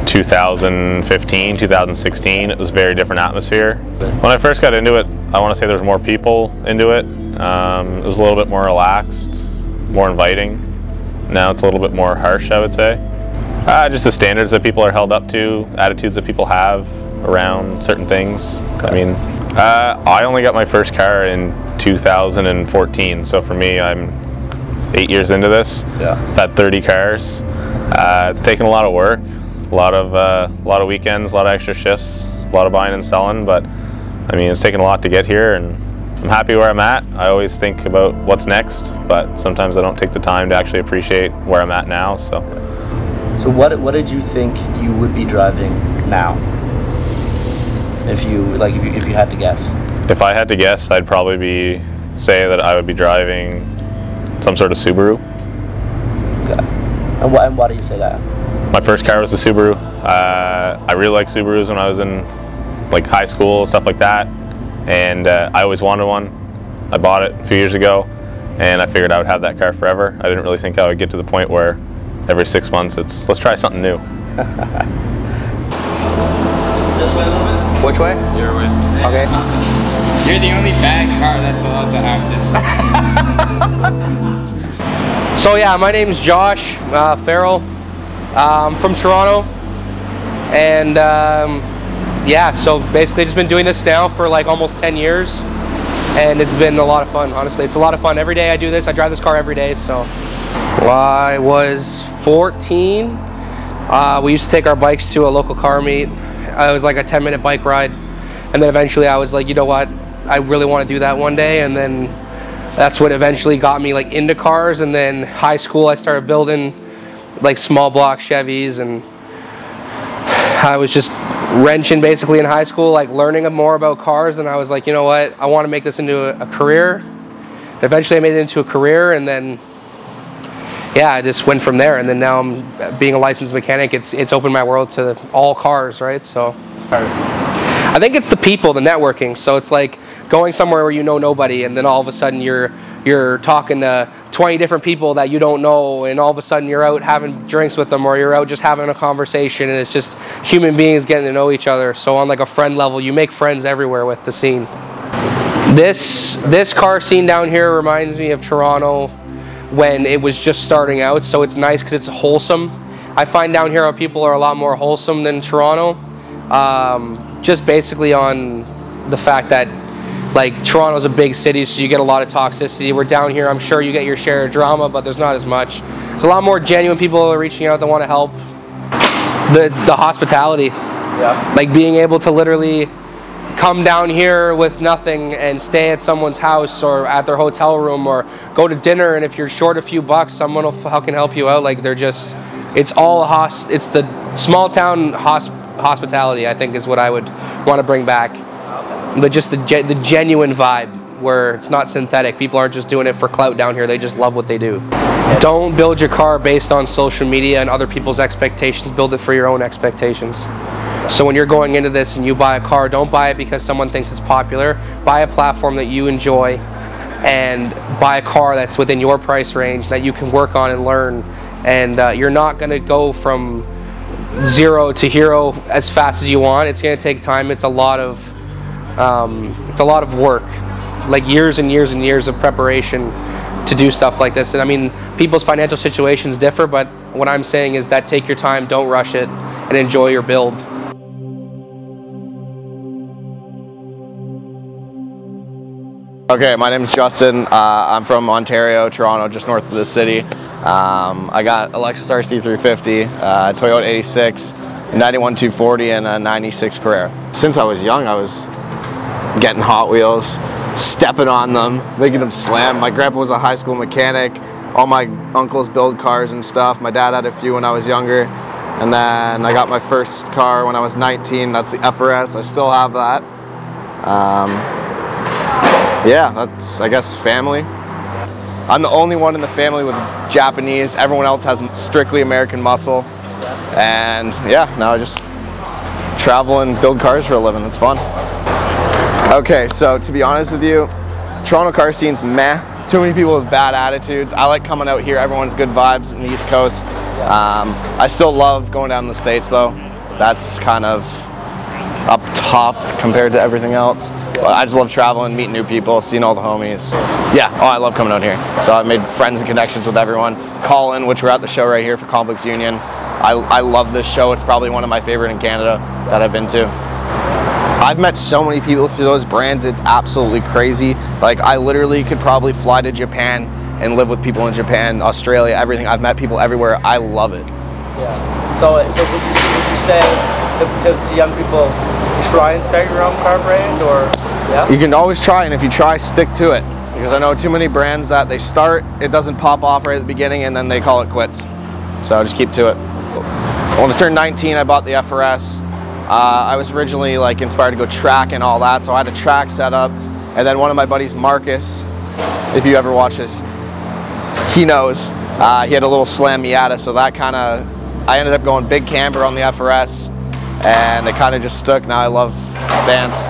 2015, 2016. It was a very different atmosphere. When I first got into it, I want to say there was more people into it. It was a little bit more relaxed, more inviting. Now it's a little bit more harsh, I would say. Just the standards that people are held up to, attitudes that people have around certain things. I mean, I only got my first car in 2014, so for me, I'm 8 years into this. Yeah. I've had 30 cars. It's taken a lot of work, a lot of weekends, a lot of extra shifts, a lot of buying and selling, but I mean, it's taken a lot to get here, and I'm happy where I'm at. I always think about what's next, but sometimes I don't take the time to actually appreciate where I'm at now. So what did you think you would be driving now? If you had to guess. If I had to guess, I'd probably say that I would be driving some sort of Subaru. Okay. And why do you say that? My first car was a Subaru. I really liked Subarus when I was in like high school, stuff like that, and I always wanted one. I bought it a few years ago, and I figured I would have that car forever. I didn't really think I would get to the point where every 6 months let's try something new. This way a little bit? Which way? Your way. Okay. You're the only bad car that's allowed to have this. So yeah, my name's Josh Farrell. I'm from Toronto, and yeah, so basically just been doing this now for like almost 10 years, and it's been a lot of fun, honestly. It's a lot of fun. Every day I do this. I drive this car every day. So I was 14. We used to take our bikes to a local car meet. It was like a 10-minute bike ride, and then eventually I was like, you know what, I really want to do that one day. And then that's what eventually got me like into cars. And then high school I started building like small block Chevys, and I was just wrenching basically in high school, like learning more about cars, and I was like, you know what, I want to make this into a career. Eventually I made it into a career, and then yeah, I just went from there, and then now I'm being a licensed mechanic. It's opened my world to all cars, right? So I think it's the people, the networking. So it's like going somewhere where you know nobody, and then all of a sudden you're talking to 20 different people that you don't know, and all of a sudden you're out having drinks with them, or you're out just having a conversation, and it's just human beings getting to know each other. So on like a friend level, you make friends everywhere with the scene. This car scene down here reminds me of Toronto when it was just starting out, so it's nice because it's wholesome. I find down here our people are a lot more wholesome than Toronto, just basically on the fact that like Toronto's a big city, so you get a lot of toxicity. We're down here, I'm sure you get your share of drama, but there's not as much. There's a lot more genuine people reaching out that want to help. The hospitality, yeah. Like being able to literally come down here with nothing and stay at someone's house or at their hotel room, or go to dinner, and if you're short a few bucks, someone will fucking help you out. Like they're just, it's all it's the small town hospitality, I think, is what I would want to bring back. The genuine vibe, where it's not synthetic. People aren't just doing it for clout down here. They just love what they do. Don't build your car based on social media and other people's expectations. Build it for your own expectations. So when you're going into this and you buy a car, don't buy it because someone thinks it's popular. Buy a platform that you enjoy, and buy a car that's within your price range that you can work on and learn. And you're not going to go from 0 to hero as fast as you want. It's going to take time. It's a lot of work, like years and years and years of preparation to do stuff like this. And I mean, people's financial situations differ, but what I'm saying is that take your time, don't rush it, and enjoy your build. Okay, my name is Justin. I'm from Ontario, Toronto, just north of the city. I got a Lexus RC350, Toyota 86, a 91 240, and a 96 Carrera. Since I was young, I was getting Hot Wheels, stepping on them, making them slam. My grandpa was a high school mechanic. All my uncles build cars and stuff. My dad had a few when I was younger. And then I got my first car when I was 19. That's the FRS. I still have that. Yeah, that's, I guess, family. I'm the only one in the family with Japanese. Everyone else has strictly American muscle. And yeah, now I just travel and build cars for a living. It's fun. Okay, so to be honest with you, Toronto car scene's meh. Too many people with bad attitudes. I like coming out here. Everyone's good vibes in the East Coast. I still love going down in the States though. That's kind of up top compared to everything else. But I just love traveling, meeting new people, seeing all the homies. Yeah, I love coming out here. So I've made friends and connections with everyone. Colin, which we're at the show right here for Complex Union. I love this show. It's probably one of my favorite in Canada that I've been to. I've met so many people through those brands, it's absolutely crazy. Like, I literally could probably fly to Japan and live with people in Japan, Australia, everything. I've met people everywhere. I love it. Yeah. So would you say to young people, try and start your own car brand, or yeah? You can always try, and if you try, stick to it. Because I know too many brands that they start, it doesn't pop off right at the beginning, and then they call it quits. So just keep to it. When I turned 19, I bought the FRS. I was originally like inspired to go track and all that, so I had a track set up. And then one of my buddies, Marcus, if you ever watch this, he knows. He had a little Slam Miata, so that kind of, I ended up going big camber on the FRS, and it kind of just stuck. Now I love stance.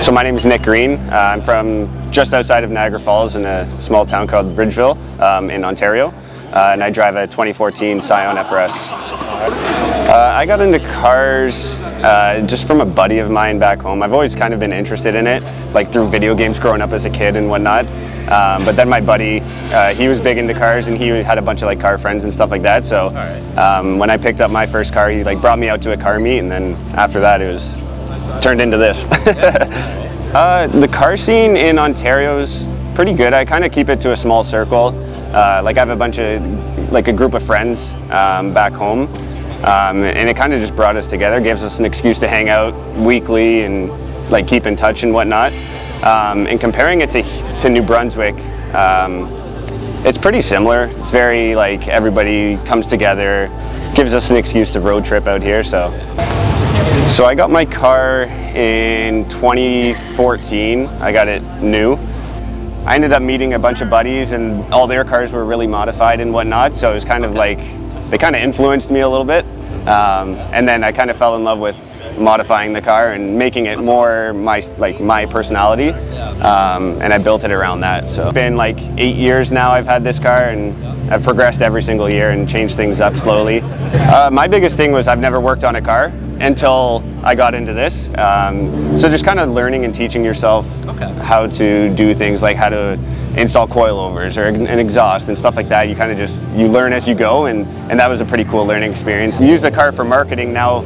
So my name is Nick Green. I'm from just outside of Niagara Falls in a small town called Bridgeville in Ontario. And I drive a 2014 Scion FRS. I got into cars just from a buddy of mine back home. I've always kind of been interested in it, like through video games growing up as a kid and whatnot. But then my buddy, he was big into cars, and he had a bunch of like car friends and stuff like that. So when I picked up my first car, he like brought me out to a car meet, and then after that it was turned into this. The car scene in Ontario is pretty good. I kind of keep it to a small circle. Like I have a bunch of, like a group of friends back home, and it kind of just brought us together, gives us an excuse to hang out weekly and like keep in touch and whatnot. And comparing it to New Brunswick, it's pretty similar. It's very like everybody comes together, gives us an excuse to road trip out here. So I got my car in 2014. I got it new. I ended up meeting a bunch of buddies, and all their cars were really modified and whatnot, so it was kind of like, they kind of influenced me a little bit. And then I kind of fell in love with modifying the car and making it more my personality, and I built it around that. So it's been like 8 years now I've had this car, and I've progressed every single year and changed things up slowly. My biggest thing was I've never worked on a car until I got into this. So just kind of learning and teaching yourself how to do things, like how to install coilovers or an exhaust and stuff like that. You kind of just, you learn as you go, and that was a pretty cool learning experience. I use the car for marketing now,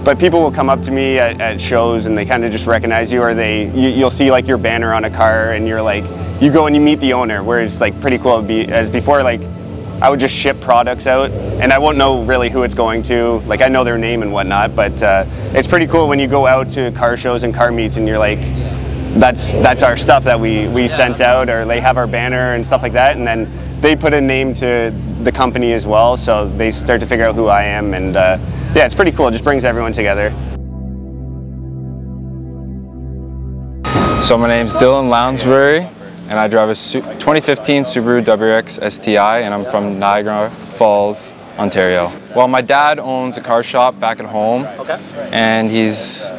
but people will come up to me at shows and they kind of just recognize you, or you'll see like your banner on a car, and you're like, you go and you meet the owner, where it's like pretty cool. As before, like I would just ship products out and I won't know really who it's going to. Like I know their name and whatnot, but it's pretty cool when you go out to car shows and car meets and you're like, that's our stuff that we sent out, or they have our banner and stuff like that, and then they put a name to the company as well, so they start to figure out who I am, and yeah, it's pretty cool. It just brings everyone together. So my name's Dylan Lounsbury, and I drive a 2015 Subaru WRX STI, and I'm from Niagara Falls, Ontario. Well, my dad owns a car shop back at home, and he's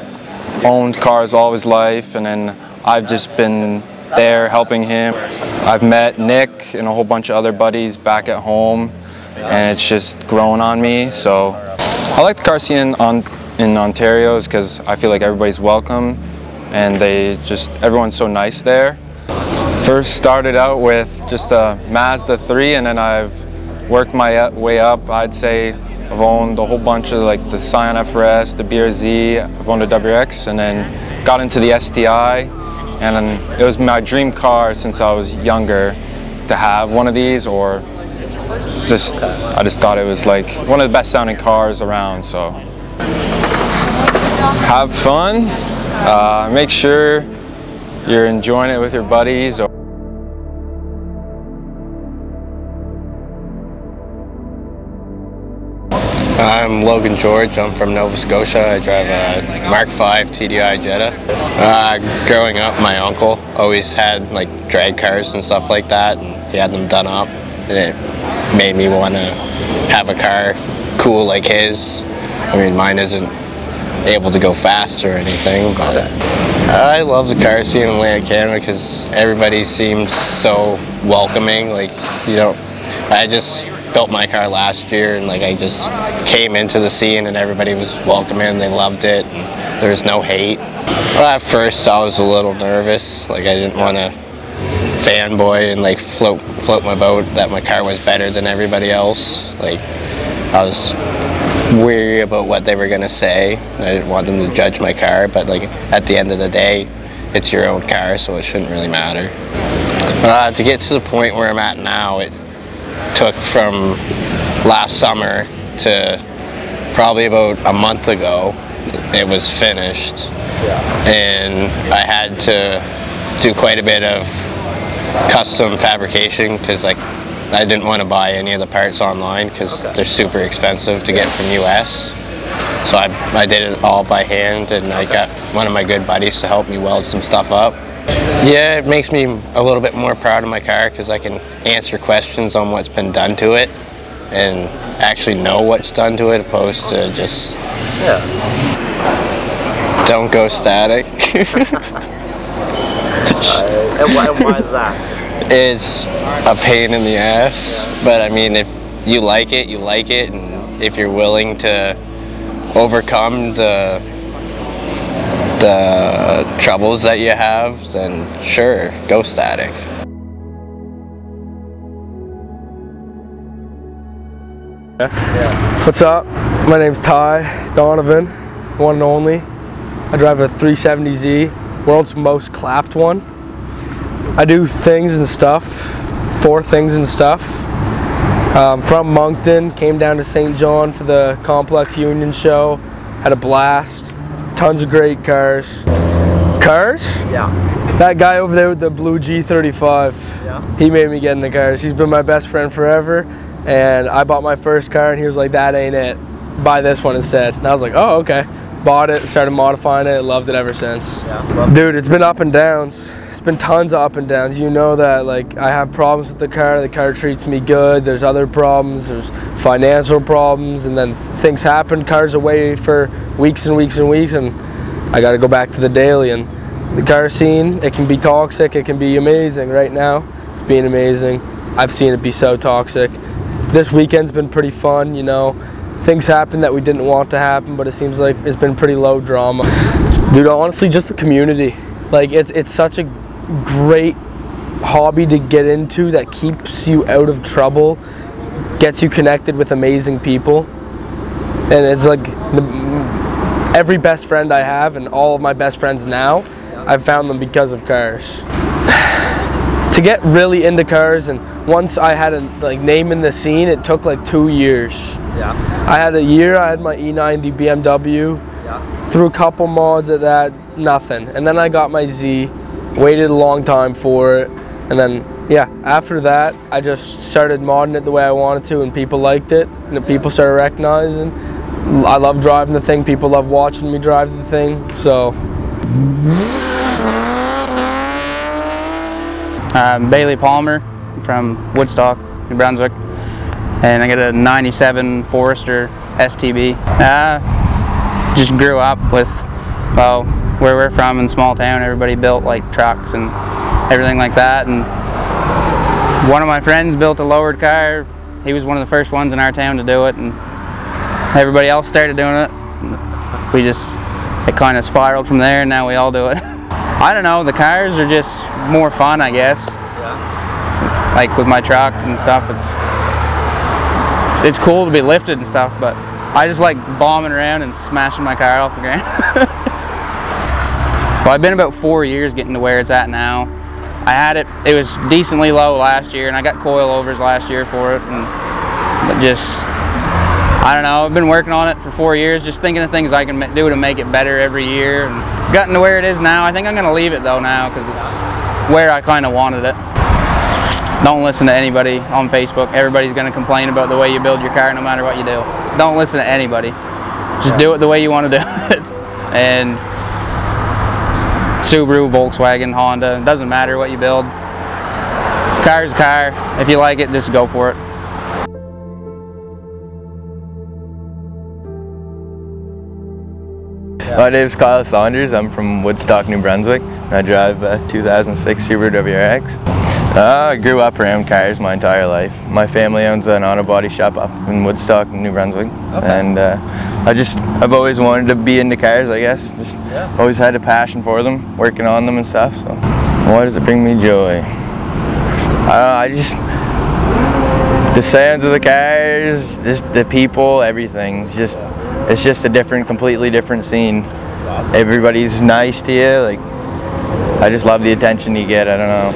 owned cars all his life, and then I've just been there helping him. I've met Nick and a whole bunch of other buddies back at home, and it's just grown on me. So I like the car scene in Ontario because I feel like everybody's welcome, and everyone's so nice there. First started out with just a Mazda 3, and then I've worked my way up. I'd say I've owned a whole bunch of like the Scion FRS, the BRZ, I've owned a WRX, and then got into the STI, and then it was my dream car since I was younger to have one of these, or I just thought it was like one of the best sounding cars around. So have fun, make sure you're enjoying it with your buddies. I'm Logan George. I'm from Nova Scotia. I drive a Mark V TDI Jetta. Growing up, my uncle always had like drag cars and stuff like that, and he had them done up, and it made me want to have a car cool like his. I mean, mine isn't able to go fast or anything, but I love the car scene in Atlantic Canada because everybody seems so welcoming. Like, you know, I just built my car last year, and like I just came into the scene and everybody was welcoming, they loved it, and there was no hate. Well, at first I was a little nervous, like I didn't want to fanboy and like float my boat that my car was better than everybody else. Like, I was weary about what they were gonna say. I didn't want them to judge my car, but like at the end of the day, it's your own car, so it shouldn't really matter. To get to the point where I'm at now, it took from last summer to probably about a month ago. It was finished, and I had to do quite a bit of custom fabrication because like I didn't want to buy any of the parts online because they're super expensive to get from US. So I did it all by hand, and I got one of my good buddies to help me weld some stuff up. Yeah, it makes me a little bit more proud of my car because I can answer questions on what's been done to it and actually know what's done to it, opposed to just don't go static. And why is that? It's a pain in the ass, but I mean, if you like it, you like it, and if you're willing to overcome the troubles that you have, then sure, go static. What's up? My name's Ty Donovan, one and only. I drive a 370Z, world's most clapped one. I do things and stuff, 4 things and stuff. From Moncton, came down to St. John for the Complex Union show, had a blast. Tons of great cars. Cars? Yeah. That guy over there with the blue G35, he made me get into cars. He's been my best friend forever, and I bought my first car and he was like, that ain't it. Buy this one instead. And I was like, oh, okay. Bought it, started modifying it, loved it ever since. Dude, it's been up and downs. It's been tons of up and downs. You know that, like, I have problems with the car treats me good, there's other problems, there's financial problems, and then things happen, cars away for weeks and weeks and weeks, and I gotta go back to the daily. And the car scene, it can be toxic, it can be amazing. Right now, it's being amazing. I've seen it be so toxic. This weekend's been pretty fun, you know. Things happen that we didn't want to happen, but it seems like it's been pretty low drama. Dude, honestly, just the community. Like, it's such a great hobby to get into that keeps you out of trouble, gets you connected with amazing people, and it's like every best friend I have and all of my best friends now, I've found them because of cars. To get really into cars, and once I had a name in the scene, it took like 2 years. I had a year, I had my E90 BMW, threw a couple mods at that, nothing, and then I got my Z, waited a long time for it, And then, yeah, after that, I just started modding it the way I wanted to, and people liked it, and the people started recognizing. I love driving the thing, people love watching me drive the thing, so. Bailey Palmer from Woodstock, New Brunswick, and I got a 97 Forester STB. Just grew up with, well, where we're from in small town, everybody built like trucks and everything like that, and one of my friends built a lowered car. He was one of the first ones in our town to do it, and everybody else started doing it. It kind of spiraled from there, and now we all do it. I don't know, the cars are just more fun, I guess. Yeah. Like with my truck and stuff, it's cool to be lifted and stuff, but I just like bombing around and smashing my car off the ground. Well, I've been about 4 years getting to where it's at now. I had it was decently low last year, and I got coilovers last year for it, but just, I don't know, I've been working on it for 4 years, just thinking of things I can do to make it better every year, and gotten to where it is now. I think I'm going to leave it though now, because it's where I kind of wanted it. Don't listen to anybody on Facebook. Everybody's going to complain about the way you build your car no matter what you do. Don't listen to anybody. Just do it the way you want to do it. And Subaru, Volkswagen, Honda, it doesn't matter what you build. Car's a car. If you like it, just go for it. My name is Kyla Saunders. I'm from Woodstock, New Brunswick. I drive a 2006 Subaru WRX. I grew up around cars my entire life. My family owns an auto body shop up in Woodstock, New Brunswick, and I've always wanted to be into cars, I guess. Always had a passion for them, working on them and stuff. So, why does it bring me joy? The sounds of the cars, just the people, everything. It's just a completely different scene. That's awesome. Everybody's nice to you. Like, I just love the attention you get. I don't know.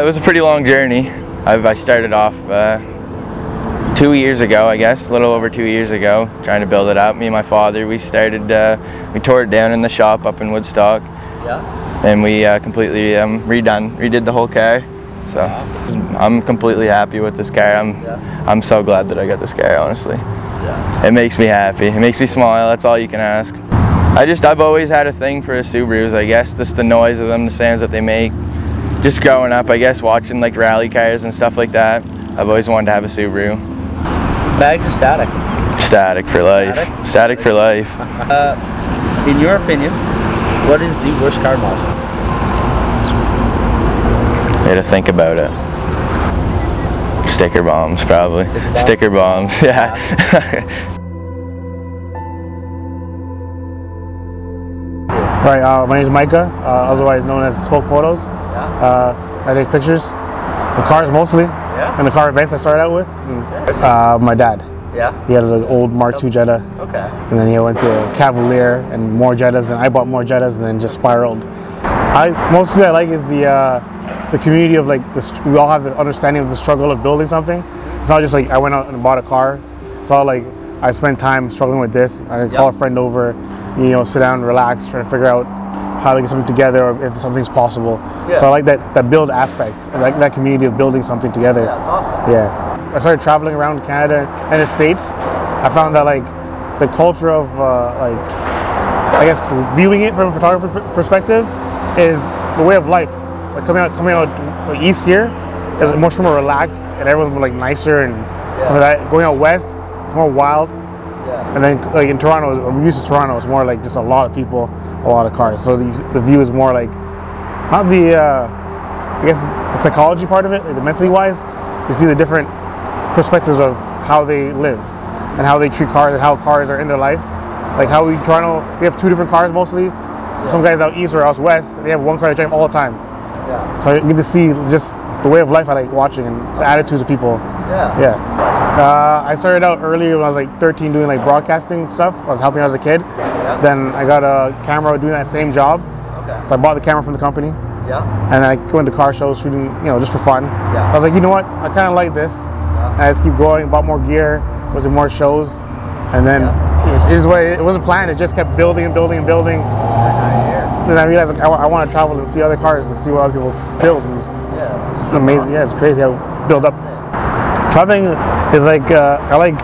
It was a pretty long journey. I started off 2 years ago, I guess, a little over 2 years ago, trying to build it up. Me and my father, we tore it down in the shop up in Woodstock. Yeah. And we completely redid the whole car. So I'm completely happy with this car. I'm so glad that I got this car, honestly. Yeah. It makes me happy. It makes me smile. That's all you can ask. I've always had a thing for Subarus, I guess. Just the noise of them, the sounds that they make. Just growing up, I guess, watching like rally cars and stuff like that. I've always wanted to have a Subaru. Bags or static? Static for life. Static for life. In your opinion, what is the worst car model? I had to think about it. Sticker bombs, probably. Sticker bombs, yeah. Right, my name is Micah, otherwise known as Smoke Photos. I take pictures of cars mostly, and the car events I started out with. And, my dad. Yeah. He had an old Mark II Jetta. Okay. And then he went to a Cavalier and more Jettas, and I bought more Jettas, and then just spiraled. Mostly I like is the community of like we all have the understanding of the struggle of building something. It's not just like I went out and bought a car. It's all like I spent time struggling with this. I call a friend over, sit down, relax, try to figure out how to get something together or if something's possible. Yeah. So I like that build aspect. I like that community of building something together. Yeah, that's awesome. Yeah. I started traveling around Canada and the States. I found that like the culture of I guess viewing it from a photographer perspective is the way of life. Like coming out east here is much more relaxed and everyone's more like nicer and stuff like that. Going out west, it's more wild. Yeah. And then like in Toronto, I'm used to Toronto, it's more like just a lot of people, a lot of cars. So the view is more like, not the, I guess the psychology part of it, like the mentally wise, you see the different perspectives of how they live and how they treat cars and how cars are in their life. Like how in Toronto, we have two different cars mostly. Yeah. Some guys out east or out west, they have one car they drive all the time. Yeah. So I get to see just the way of life I like watching and the attitudes of people. Yeah. Yeah. I started out early when I was like 13 doing like broadcasting stuff. I was helping out as a kid. Yeah. Then I got a camera doing that same job. Okay. So I bought the camera from the company. Yeah. And I went to car shows shooting, just for fun. Yeah. I was like, you know what? I kind of like this. Yeah. And I just keep going, bought more gear, was in more shows. And then it wasn't planned. It just kept building and building and building. then I realized like, I want to travel and see other cars and see what other people build. It's amazing. Awesome. Yeah, it's crazy how it build up. Traveling is like I like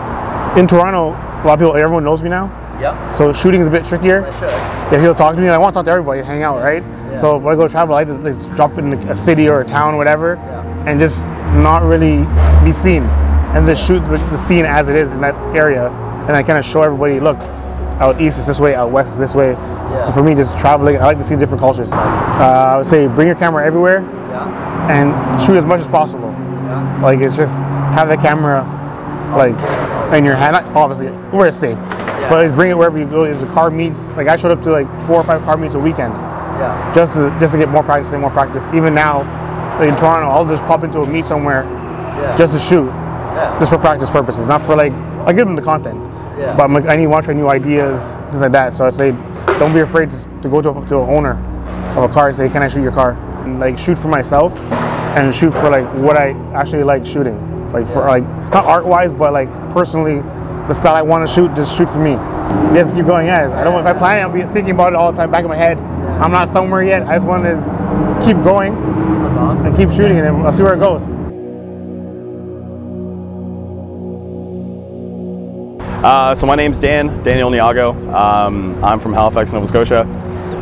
in Toronto. A lot of people, everyone knows me now. Yeah. So shooting is a bit trickier. Yeah, people talk to me, and I want to talk to everybody, hang out, right? Yeah. So when I go travel, I like to just drop in a city or a town, whatever, and just not really be seen, and just shoot the scene as it is in that area, and I kind of show everybody, look, out east is this way, out west is this way. Yeah. So for me, just traveling, I like to see different cultures. I would say bring your camera everywhere, and shoot as much as possible. Yeah. Like it's just have the camera like in your hand, obviously where it's safe. But bring it wherever you go. If the car meets, like I showed up to like 4 or 5 car meets a weekend, just to get more practice and more practice. Even now, like in Toronto, I'll just pop into a meet somewhere, just to shoot, just for practice purposes, not for like I give them the content, but I'm like I want to try new ideas, things like that. So I say, don't be afraid to go to an owner of a car and say, can I shoot your car? And like shoot for myself, and shoot for like what I actually like shooting, like for like not art wise, but like personally. The style I want to shoot, just shoot for me. Just keep going. Yeah, I don't. If I plan it, I'll be thinking about it all the time, back in my head. I'm not somewhere yet. I just want to keep going. That's awesome. And keep shooting, and then I'll see where it goes. So my name's Daniel Niago. I'm from Halifax, Nova Scotia.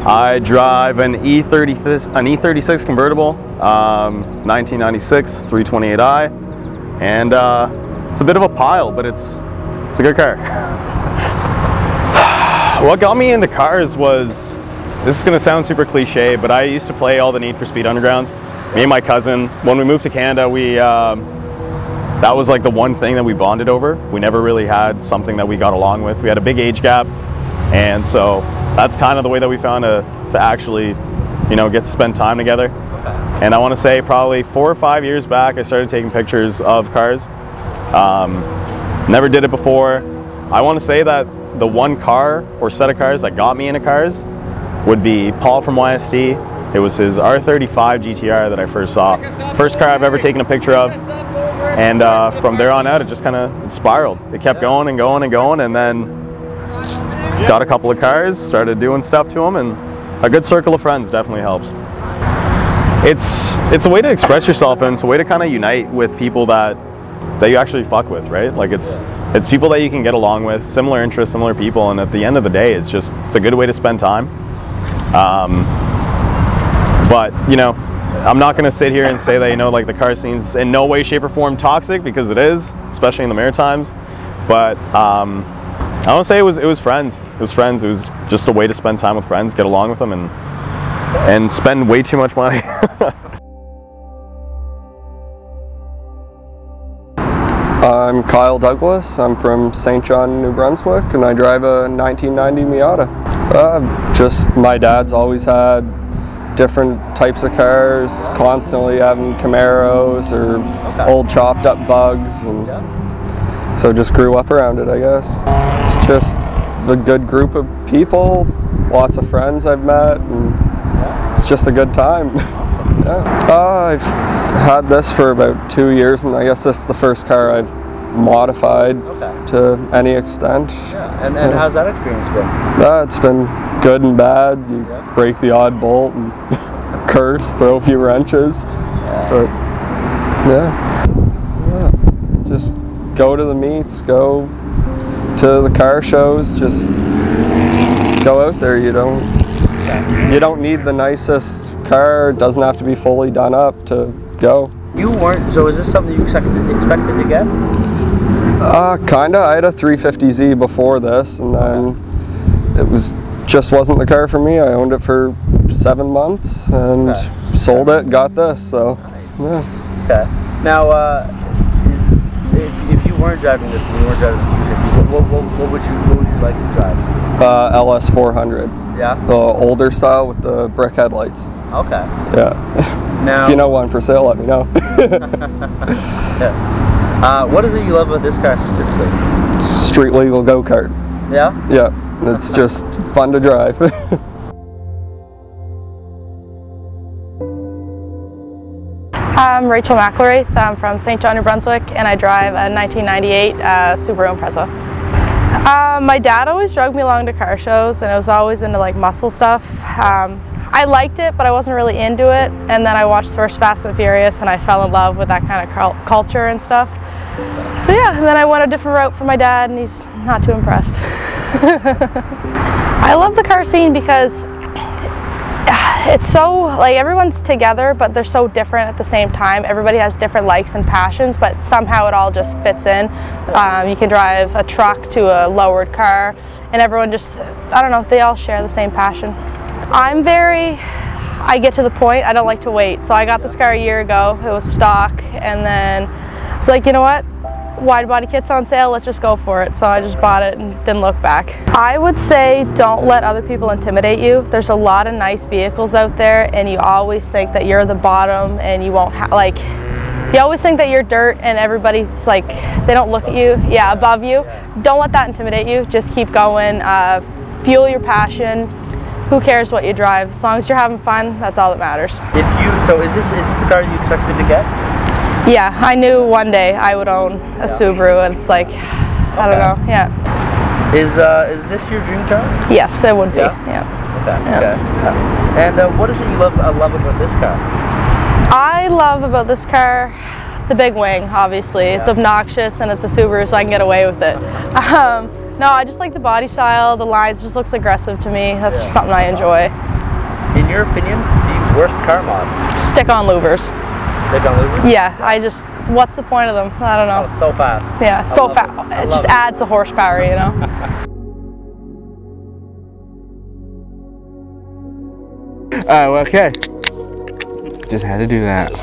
I drive an E36 convertible, 1996 328i, and it's a bit of a pile, but it's a good car. What got me into cars was, this is going to sound super cliche, but I used to play all the Need for Speed Undergrounds. Me and my cousin, when we moved to Canada, that was like the one thing that we bonded over. We never really had something that we got along with. We had a big age gap, and so that's kind of the way that we found to actually, get to spend time together. Okay. And I want to say probably 4 or 5 years back, I started taking pictures of cars. Never did it before. I want to say that the one car or set of cars that got me into cars would be Paul from YST. It was his R35 GTR that I first saw. First car I've ever taken a picture of. And from there on out, it just kind of spiraled. It kept going and going and going, and then got a couple of cars, started doing stuff to them, and a good circle of friends definitely helps. It's a way to express yourself, and it's a way to kind of unite with people that you actually fuck with, right? Like it's people that you can get along with, similar interests, similar people, and at the end of the day, it's a good way to spend time. But I'm not gonna sit here and say that like the car scene's in no way, shape, or form toxic, because it is, especially in the Maritimes. But I don't say it was friends. It was friends. It was just a way to spend time with friends, get along with them, and spend way too much money. I'm Kyle Douglas. I'm from St. John, New Brunswick, and I drive a 1990 Miata. Just my dad's always had different types of cars, constantly having Camaros or old chopped up Bugs, and so just grew up around it, I guess. It's just a good group of people, lots of friends I've met, and it's just a good time. I've had this for about 2 years, and I guess this is the first car I've modified to any extent. And how's that experience been? It's been good and bad. You break the odd bolt and curse, throw a few wrenches. But just go to the meets, go to the car shows, just go out there. You don't need the nicest car. It doesn't have to be fully done up to go. You weren't, so is this something you expected to get? Kinda. I had a 350Z before this, and then it just wasn't the car for me. I owned it for 7 months and sold it, got this, so yeah. Okay. Now, if you weren't driving this and you weren't driving the 350, what would you like to drive? LS 400. Yeah. The older style with the brick headlights. Okay. Yeah. Now, if you know one for sale, let me know. What is it you love about this car specifically? Street legal go-kart. Yeah? Yeah. It's just fun to drive. I'm Rachel McElraith. I'm from St. John, New Brunswick, and I drive a 1998 Subaru Impreza. My dad always drug me along to car shows, and I was always into like muscle stuff. I liked it, but I wasn't really into it. And then I watched the first Fast and Furious, and I fell in love with that kind of culture and stuff. So yeah, and then I went a different route for my dad, and he's not too impressed. I love the car scene because it's so, like, everyone's together, but they're so different at the same time. Everybody has different likes and passions, but somehow it all just fits in. You can drive a truck to a lowered car, and everyone just, I don't know, they all share the same passion. I get to the point, I don't like to wait. So I got this car a year ago, it was stock, and then it's like, you know what? Wide body kit's on sale, let's just go for it. So I just bought it and didn't look back. I would say don't let other people intimidate you. There's a lot of nice vehicles out there, and you always think that you're the bottom and you won't like, you always think that you're dirt and everybody's like, they don't look at you, yeah, above you. Don't let that intimidate you, just keep going, fuel your passion. Who cares what you drive? As long as you're having fun, that's all that matters. So is this a car you expected to get? Yeah, I knew one day I would own a Subaru, and it's like, I don't know, yeah. Is this your dream car? Yes, it would be, yeah. Okay, yeah. Okay. And what is it you love about this car? I love about this car the big wing, obviously. It's obnoxious, and it's a Subaru, so I can get away with it. No, I just like the body style, the lines, just looks aggressive to me. That's just something I enjoy. In your opinion, the worst car mod? Stick-on louvers. Stick-on louvers? Yeah, what's the point of them? I don't know. Oh, so fast. Yeah, so fast. It just adds the horsepower, you know? Okay. Just had to do that.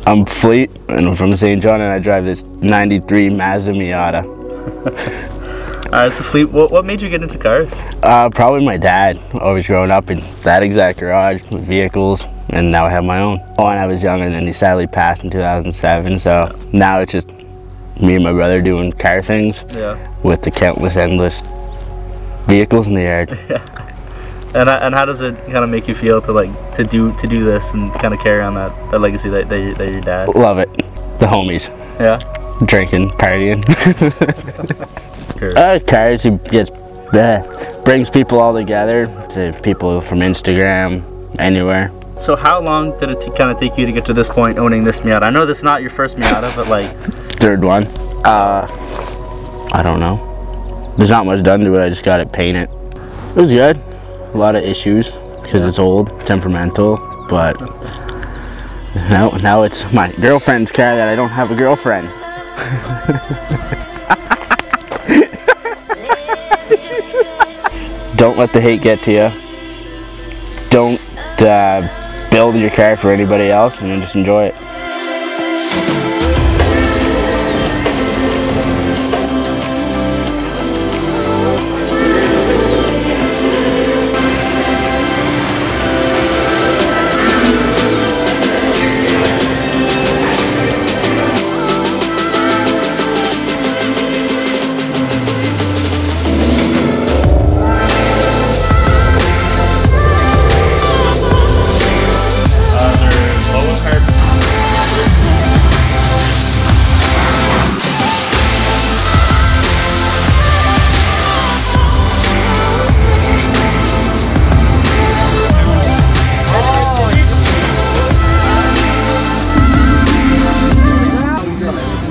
I'm Fleet, and I'm from St. John, and I drive this 93 Mazda Miata. Alright, so Fleet, what made you get into cars? Probably my dad. Always growing up in that exact garage with vehicles, and now I have my own. When I was young, and then he sadly passed in 2007, so now it's just me and my brother doing car things with the countless, endless vehicles in the yard. And how does it kind of make you feel to do this and kind of carry on that legacy that your dad? Love it. The homies. Yeah. Drinking, partying. Cars, he brings people all together, to people from Instagram, anywhere. So how long did it kind of take you to get to this point owning this Miata? I know this is not your first Miata, but like... Third one. I don't know. There's not much done to it, I just got it painted. It was good. A lot of issues, because it's old, temperamental, but now it's my girlfriend's car that I don't have a girlfriend. Don't let the hate get to you. Don't build your car for anybody else, and just enjoy it.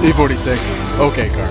E46, okay car.